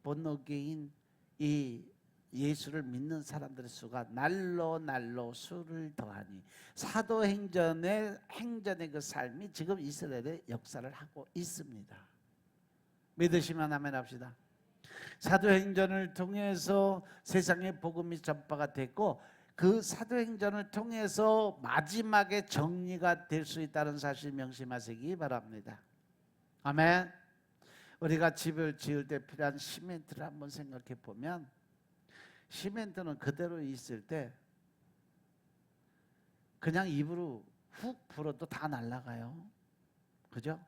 본노계인 이 예수를 믿는 사람들의 수가 날로 수를 더하니, 사도행전의 그 삶이 지금 이스라엘의 역사를 하고 있습니다. 믿으시면 아멘 합시다. 사도행전을 통해서 세상의 복음이 전파가 됐고, 그 사도행전을 통해서 마지막에 정리가 될 수 있다는 사실 명심하시기 바랍니다. 아멘. 우리가 집을 지을 때 필요한 시멘트를 한번 생각해 보면, 시멘트는 그대로 있을 때 그냥 입으로 훅 불어도 다 날아가요. 그죠?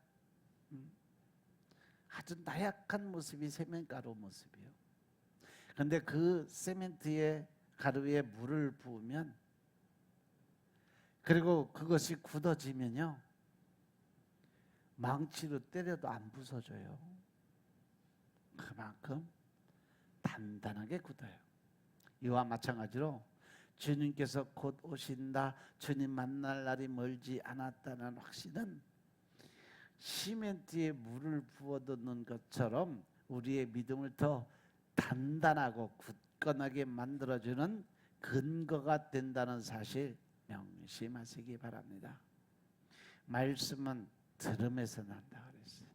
아주 나약한 모습이 세면가루 모습이에요. 그런데 그 세멘트에 가루에 물을 부으면 그리고 그것이 굳어지면요, 망치로 때려도 안 부서져요. 그만큼 단단하게 굳어요. 이와 마찬가지로 주님께서 곧 오신다, 주님 만날 날이 멀지 않았다는 확신은 시멘트에 물을 부어넣는 것처럼 우리의 믿음을 더 단단하고 굳건하게 만들어주는 근거가 된다는 사실 명심하시기 바랍니다. 말씀은 들음에서 난다 그랬어요.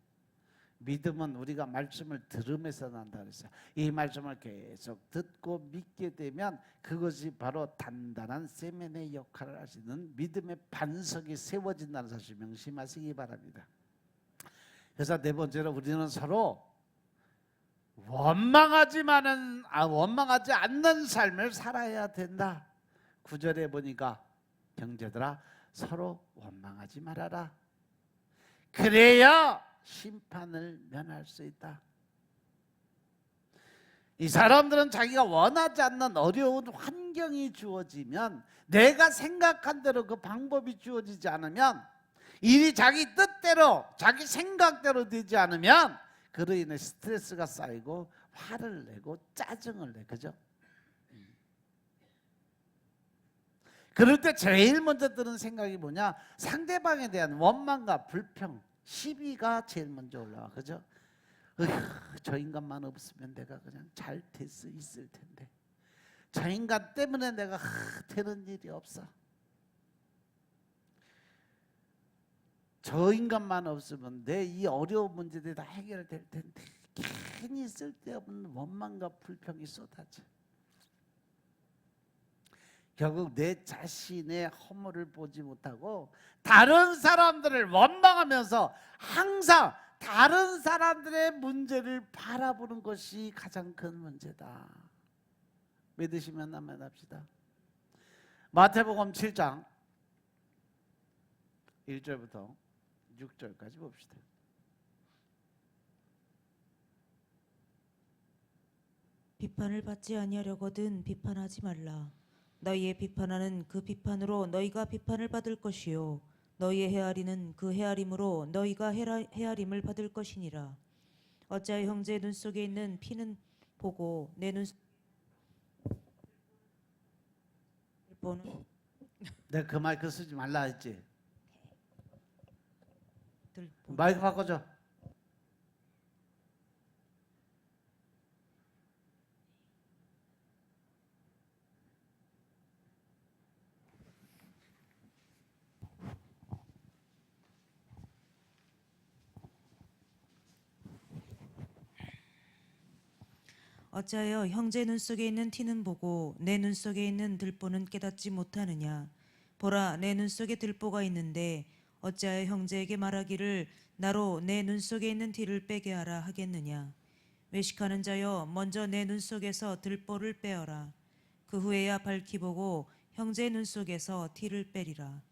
믿음은 우리가 말씀을 들으면서 난다 그랬어요. 이 말씀을 계속 듣고 믿게 되면 그것이 바로 단단한 세멘의 역할을 하시는 믿음의 반석이 세워진다는 사실 명심하시기 바랍니다. 그래서 네 번째로 우리는 서로 원망하지 않는 삶을 살아야 된다. 9절에 보니까 형제들아 서로 원망하지 말아라. 그래야 심판을 면할 수 있다. 이 사람들은 자기가 원하지 않는 어려운 환경이 주어지면, 내가 생각한 대로 그 방법이 주어지지 않으면, 일이 자기 뜻대로 자기 생각대로 되지 않으면 그로 인해 스트레스가 쌓이고 화를 내고 짜증을 내. 그죠? 그럴 때 제일 먼저 드는 생각이 뭐냐? 상대방에 대한 원망과 불평, 시비가 제일 먼저 올라와. 그죠? 저 인간만 없으면 내가 그냥 잘 될 수 있을 텐데, 저 인간 때문에 내가 되는 일이 없어. 저 인간만 없으면 내 이 어려운 문제들이 다 해결될 텐데, 괜히 쓸데없는 원망과 불평이 쏟아져. 결국 내 자신의 허물을 보지 못하고 다른 사람들을 원망하면서 항상 다른 사람들의 문제를 바라보는 것이 가장 큰 문제다. 믿으시면 한번 합시다. 마태복음 7장 1절부터 6절까지 봅시다. 비판을 받지 아니하려거든 비판하지 말라. 너희의 비판하는 그 비판으로 너희가 비판을 받을 것이요 너희의 헤아리는 그 헤아림으로 너희가 헤아림을 받을 것이니라. 어찌하여 형제의 눈 속에 있는 피는 보고 내 눈 보는 내가 그 마이크 쓰지 말라 했지? 들보 마이크 바꿔줘. 어찌하여 형제 눈 속에 있는 티는 보고 내 눈 속에 있는 들보는 깨닫지 못하느냐. 보라, 내 눈 속에 들보가 있는데 어찌하여 형제에게 말하기를 나로 내 눈 속에 있는 티를 빼게 하라 하겠느냐. 외식하는 자여, 먼저 내 눈 속에서 들보를 빼어라. 그 후에야 밝히 보고 형제의 눈 속에서 티를 빼리라.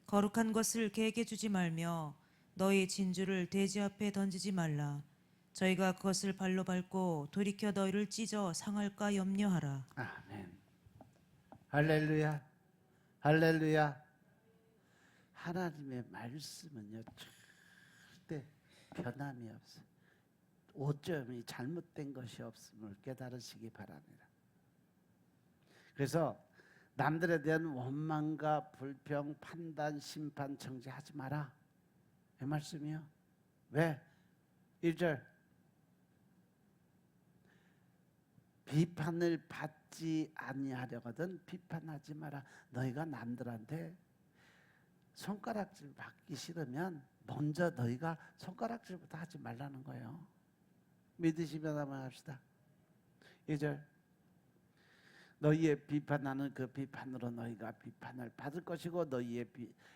거룩한 것을 개에게 주지 말며 너희 진주를 돼지 앞에 던지지 말라. 저희가 그것을 발로 밟고 돌이켜 너희를 찢어 상할까 염려하라. 아멘. 할렐루야. 할렐루야. 하나님의 말씀은요, 절대 변함이 없어요. 오점이 잘못된 것이 없음을 깨달으시기 바랍니다. 그래서 남들에 대한 원망과 불평, 판단, 심판, 정죄하지 마라. 이 말씀이요. 왜? 1절 비판을 받지 아니하려거든 비판하지 마라. 너희가 남들한테 손가락질 받기 싫으면 먼저 너희가 손가락질부터 하지 말라는 거예요. 믿으시면 한번 합시다. 2절 너희의 비판하는 그 비판으로 너희가 비판을 받을 것이고 너희의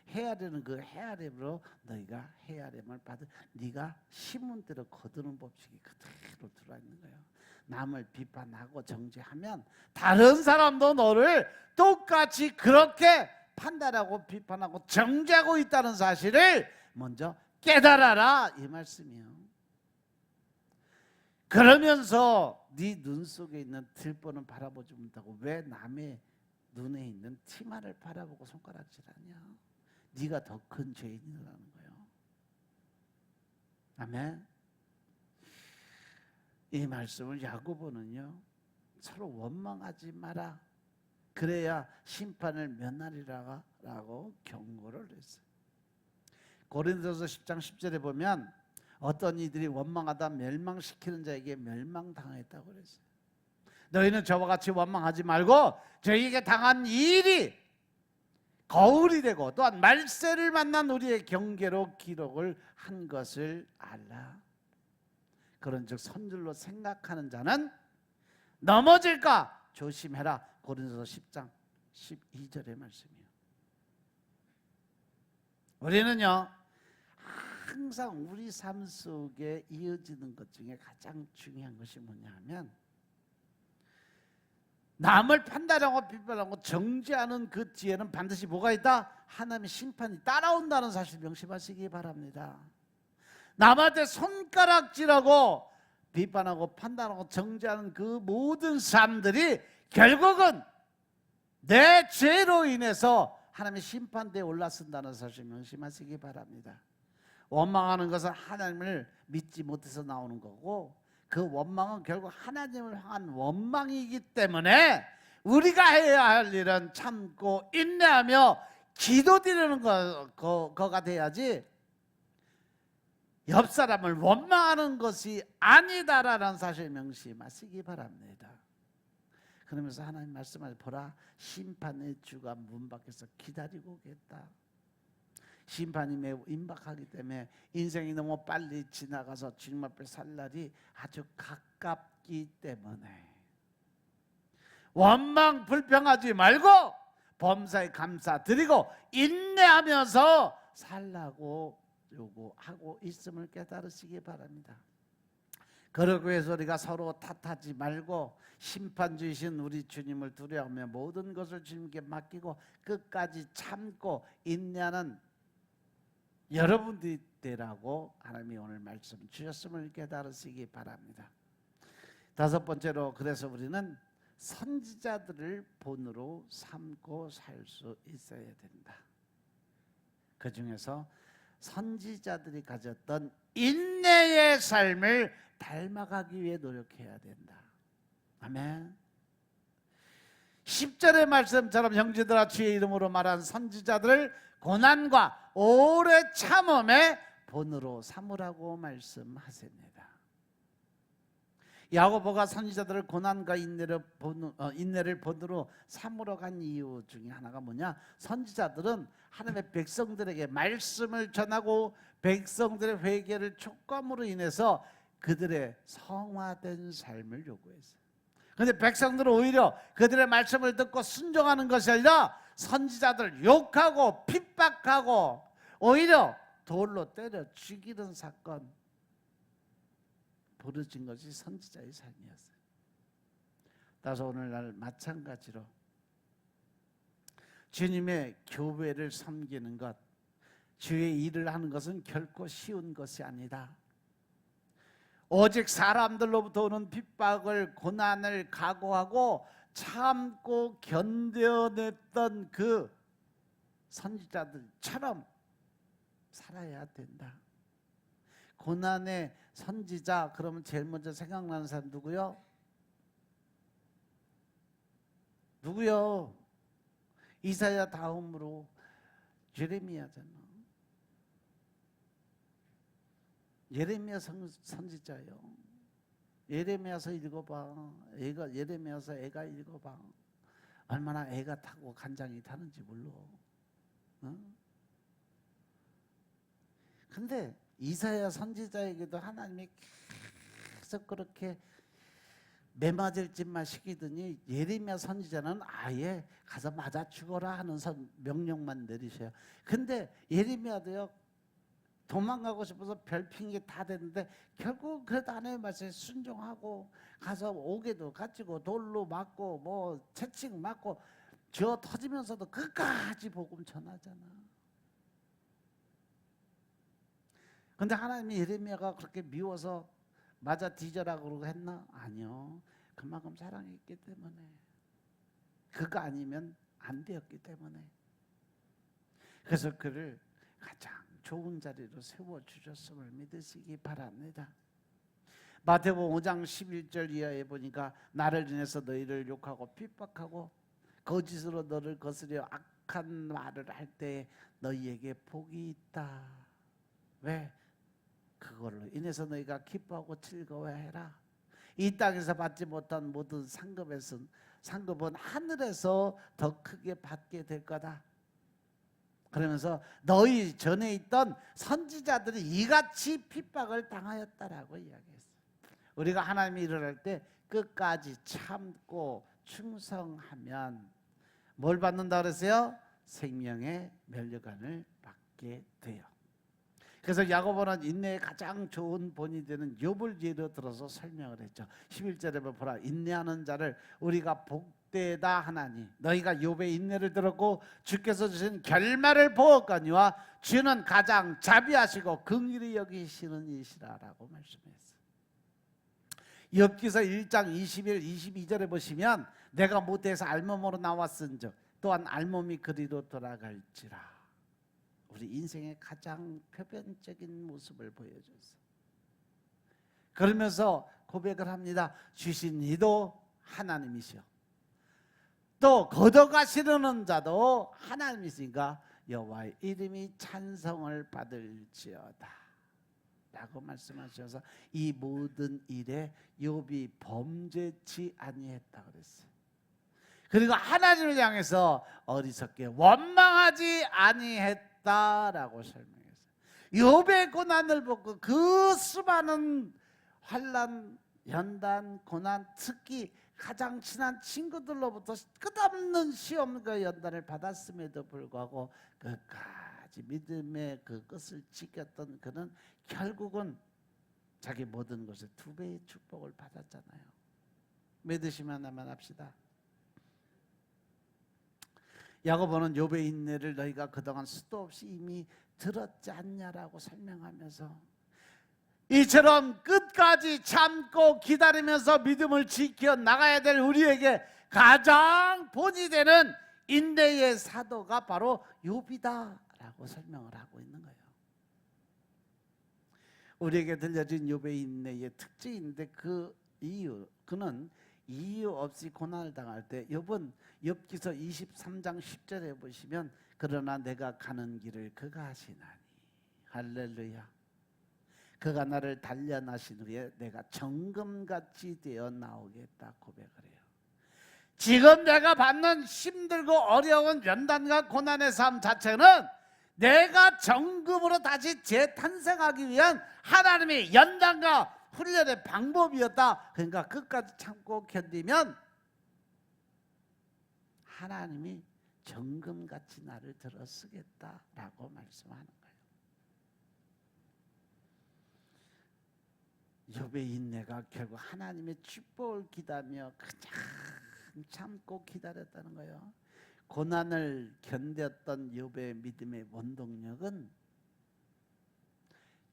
헤아리는 그 헤아림으로 너희가 헤아림을 받을. 네가 심은 대로 거두는 법칙이 그대로 들어와 있는 거예요. 남을 비판하고 정죄하면 다른 사람도 너를 똑같이 그렇게 판단하고 비판하고 정죄하고 있다는 사실을 먼저 깨달아라, 이 말씀이에요. 그러면서 네 눈 속에 있는 들보는 바라보지 못하고 왜 남의 눈에 있는 티만을 바라보고 손가락질하냐? 네가 더 큰 죄인이라는 거예요. 아멘. 이 말씀을 야고보는요, 서로 원망하지 마라. 그래야 심판을 면하리라고 경고를 했어요. 고린도서 10장 10절에 보면 어떤 이들이 원망하다 멸망시키는 자에게 멸망당했다고 그랬어요. 너희는 저와 같이 원망하지 말고 저희에게 당한 이 일이 거울이 되고 또한 말세를 만난 우리의 경계로 기록을 한 것을 알라. 그런즉 선줄로 생각하는 자는 넘어질까 조심해라. 고린도서 10장 12절의 말씀이에요. 우리는요, 항상 우리 삶 속에 이어지는 것 중에 가장 중요한 것이 뭐냐 하면 남을 판단하고 비판하고 정죄하는 그 뒤에는 반드시 뭐가 있다? 하나님의 심판이 따라온다는 사실 명심하시기 바랍니다. 남한테 손가락질하고 비판하고 판단하고 정죄하는 그 모든 사람들이 결국은 내 죄로 인해서 하나님의 심판대에 올라선다는 사실 명심하시기 바랍니다. 원망하는 것은 하나님을 믿지 못해서 나오는 거고 그 원망은 결국 하나님을 향한 원망이기 때문에 우리가 해야 할 일은 참고 인내하며 기도드리는 거가 돼야지 옆 사람을 원망하는 것이 아니다라는 사실 명심하시기 바랍니다. 그러면서 하나님 말씀을 보라, 심판의 주가 문 밖에서 기다리고 계다. 심판이 매우 임박하기 때문에 인생이 너무 빨리 지나가서 주님 앞에 살 날이 아주 가깝기 때문에 원망 불평하지 말고 범사에 감사드리고 인내하면서 살라고 요구하고 있음을 깨달으시기 바랍니다. 그러고 해서 우리가 서로 탓하지 말고 심판주이신 우리 주님을 두려워하며 모든 것을 주님께 맡기고 끝까지 참고 인내하는 여러분들이 되라고 하나님이 오늘 말씀 주셨음을 깨달으시기 바랍니다. 다섯 번째로, 그래서 우리는 선지자들을 본으로 삼고 살 수 있어야 된다. 그 중에서 선지자들이 가졌던 인내의 삶을 닮아가기 위해 노력해야 된다. 아멘. 10절의 말씀처럼 형제들아 주의 이름으로 말한 선지자들을 고난과 오래 참음에 본으로 삼으라고 말씀하십니다. 야고보가 선지자들을 고난과 인내를 본으로 삼으러 간 이유 중에 하나가 뭐냐? 선지자들은 하나님의 백성들에게 말씀을 전하고 백성들의 회개를 촉감으로 인해서 그들의 성화된 삶을 요구했어요. 그런데 백성들은 오히려 그들의 말씀을 듣고 순종하는 것이 아니라 선지자들을 욕하고 핍박하고 오히려 돌로 때려 죽이는 사건 벌어진 것이 선지자의 삶이었어요. 따라서 오늘날 마찬가지로 주님의 교회를 섬기는 것, 주의 일을 하는 것은 결코 쉬운 것이 아니다. 오직 사람들로부터 오는 핍박을, 고난을 각오하고 참고 견뎌냈던 그 선지자들처럼 살아야 된다. 고난의 선지자 그러면 제일 먼저 생각나는 사람 누구요? 누구요? 이사야 다음으로 예레미야잖아. 예레미야 선지자요. 예레미야서 읽어봐. 예레미야서 애가 읽어봐. 얼마나 애가 타고 간장이 타는지 몰라. 근데 이사야 선지자에게도 하나님이 계속 그렇게 매맞을 짓만 시키더니 예레미야 선지자는 아예 가서 맞아 죽어라 하는 명령만 내리셔요. 근데 예레미야도요, 도망가고 싶어서 별 핑계 다 대는데 결국 그래도 하나님의 말씀에 순종하고 가서 옥에도 갇히고 돌로 맞고 뭐 채찍 맞고 쥐어 터지면서도 끝까지 복음 전하잖아. 근데 하나님이 예레미야가 그렇게 미워서 맞아 뒤져라 그러고 했나? 아니요. 그만큼 사랑했기 때문에. 그거 아니면 안 되었기 때문에. 그래서 그를 가장 좋은 자리로 세워주셨음을 믿으시기 바랍니다. 마태복음 5장 11절 이하에 보니까 나를 인해서 너희를 욕하고 핍박하고 거짓으로 너를 거스려 악한 말을 할 때 너희에게 복이 있다. 왜? 그걸로 인해서 너희가 기뻐하고 즐거워해라. 이 땅에서 받지 못한 모든 상급은 하늘에서 더 크게 받게 될 거다. 그러면서 너희 전에 있던 선지자들이 이같이 핍박을 당하였다라고 이야기했어요. 우리가 하나님이 일을 때 끝까지 참고 충성하면 뭘 받는다 그랬어요? 생명의 면류관을 받게 돼요. 그래서 야고보는 인내의 가장 좋은 본이 되는 욥을 예로 들어서 설명을 했죠. 11절에 보라, 인내하는 자를 우리가 복되다 하나니 너희가 욥의 인내를 들었고 주께서 주신 결말을 보았거니와 주는 가장 자비하시고 긍휼히 여기시는 이시라라고 말씀했어요. 욥기서 1장 21, 22절에 보시면 내가 모태에서 알몸으로 나왔은즉 또한 알몸이 그리로 돌아갈지라. 우리 인생의 가장 표변적인 모습을 보여줬어. 그러면서 고백을 합니다. 주신 이도 하나님이시오. 또 걷어가시려는 자도 하나님이시니까 여호와의 이름이 찬송을 받을지어다 라고 말씀하셔서 이 모든 일에 욥이 범죄치 아니했다 그랬어요. 그리고 하나님을 향해서 어리석게 원망하지 아니했다라고 설명했어요. 욥의 고난을 보고 그 수많은 환난, 연단, 고난, 특히 가장 친한 친구들로부터 끝없는 시험과 연단을 받았음에도 불구하고 끝까지 믿음의 그 끝을 지켰던 그는 결국은 자기 모든 것에 2배의 축복을 받았잖아요. 믿으시면 하나만 합시다. 야고보는 욥의 인내를 너희가 그동안 수도 없이 이미 들었지 않냐라고 설명하면서 이처럼 끝까지 참고 기다리면서 믿음을 지켜 나가야 될 우리에게 가장 본이 되는 인내의 사도가 바로 욥이다라고 설명을 하고 있는 거예요. 우리에게 들려진 욥의 인내의 특징인데 그는 이유 없이 고난을 당할 때 욥은 욥기서 23장 10절에 보시면 그러나 내가 가는 길을 그가 하시나니 할렐루야. 그가 나를 단련하신 후에 내가 정금같이 되어 나오겠다 고백을 해요. 지금 내가 받는 힘들고 어려운 연단과 고난의 삶 자체는 내가 정금으로 다시 재탄생하기 위한 하나님의 연단과 훈련의 방법이었다. 그러니까 끝까지 참고 견디면 하나님이 정금같이 나를 들어 쓰겠다라고 말씀하는 거예요. 욥의 인내가 결국 하나님의 축복을 기다며 그냥 참고 기다렸다는 거예요. 고난을 견뎠던 욥의 믿음의 원동력은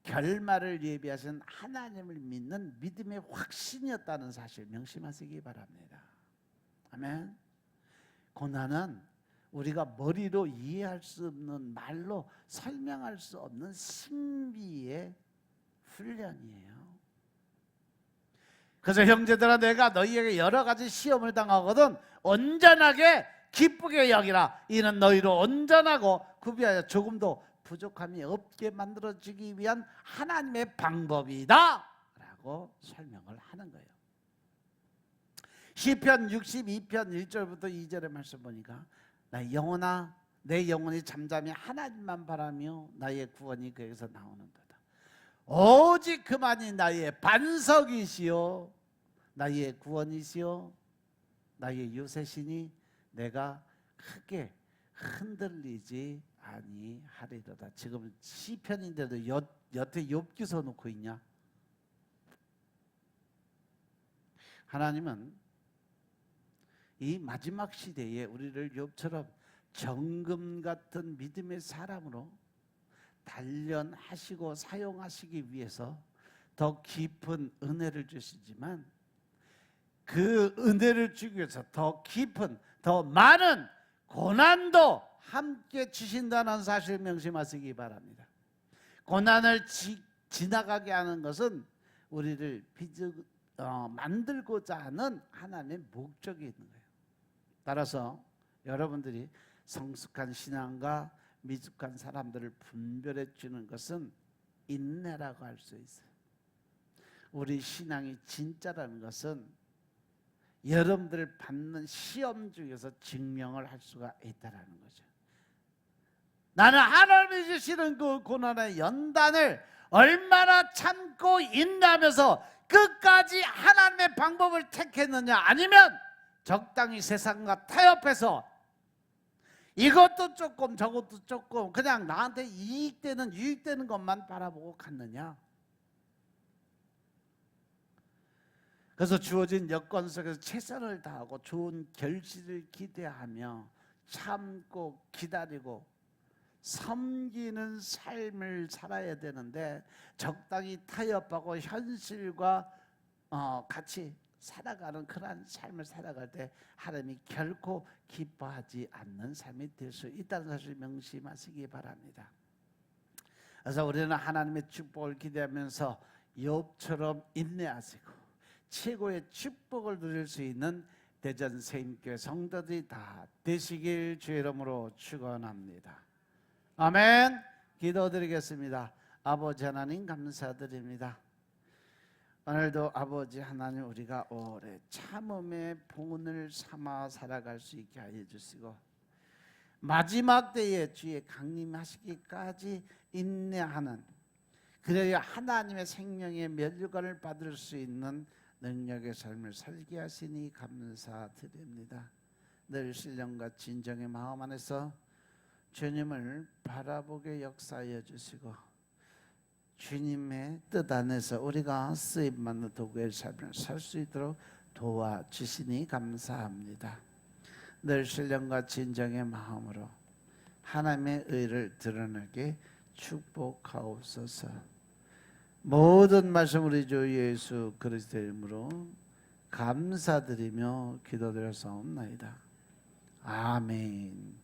결말을 예비하신 하나님을 믿는 믿음의 확신이었다는 사실 명심하시기 바랍니다. 아멘. 고난은 우리가 머리로 이해할 수 없는, 말로 설명할 수 없는 신비의 훈련이에요. 그래서 형제들아, 내가 너희에게 여러 가지 시험을 당하거든 온전하게 기쁘게 여기라. 이는 너희로 온전하고 구비하여 조금도 부족함이 없게 만들어지기 위한 하나님의 방법이다 라고 설명을 하는 거예요. 시편 62편 1절부터 2절의 말씀 보니까 나의 영혼아 내 영혼이 잠잠히 하나님만 바라며 나의 구원이 그에게서 나오는도다. 오직 그만이 나의 반석이시요 나의 구원이시요 나의 요새시니 내가 크게 흔들리지 아니하리로다. 지금 시편인데도 여태 욥기서 놓고 있냐? 하나님은 이 마지막 시대에 우리를 욥처럼 정금 같은 믿음의 사람으로 단련하시고 사용하시기 위해서 더 깊은 은혜를 주시지만 그 은혜를 주기 위해서 더 깊은, 더 많은 고난도 함께 주신다는 사실 명심하시기 바랍니다. 고난을 지나가게 하는 것은 우리를 만들고자 하는 하나님의 목적이 있는 거예요. 따라서 여러분들이 성숙한 신앙과 미숙한 사람들을 분별해 주는 것은 인내라고 할 수 있어요. 우리 신앙이 진짜라는 것은 여러분들 받는 시험 중에서 증명을 할 수가 있다는 거죠. 나는 하나님이 주시는 그 고난의 연단을 얼마나 참고 인내하면서 끝까지 하나님의 방법을 택했느냐, 아니면 적당히 세상과 타협해서 이것도 조금 저것도 조금 그냥 나한테 유익되는 것만 바라보고 갔느냐. 그래서 주어진 여건 속에서 최선을 다하고 좋은 결실을 기대하며 참고 기다리고 섬기는 삶을 살아야 되는데, 적당히 타협하고 현실과 같이 살아가는 그런 삶을 살아갈 때 하나님이 결코 기뻐하지 않는 삶이 될 수 있다는 사실을 명심하시기 바랍니다. 그래서 우리는 하나님의 축복을 기대하면서 욥처럼 인내하시고 최고의 축복을 누릴 수 있는 대전 세임교회 성도들이 다 되시길 주의 이름으로 축원합니다. 아멘. 기도드리겠습니다. 아버지 하나님 감사드립니다. 오늘도 아버지 하나님, 우리가 오래 참음의 본을 삼아 살아갈 수 있게 하여 주시고, 마지막 때에 주의 강림하시기까지 인내하는, 그래야 하나님의 생명의 면류관을 받을 수 있는 능력의 삶을 살게 하시니 감사드립니다. 늘 신령과 진정의 마음 안에서 주님을 바라보게 역사하여 주시고, 주님의 뜻 안에서 우리가 쓰임받는 도구의 삶을 살 수 있도록 도와주시니 감사합니다. 늘 신령과 진정의 마음으로 하나님의 의를 드러내게 축복하옵소서. 모든 말씀 우리 주 예수 그리스도의 이름으로 감사드리며 기도드렸사옵나이다. 아멘.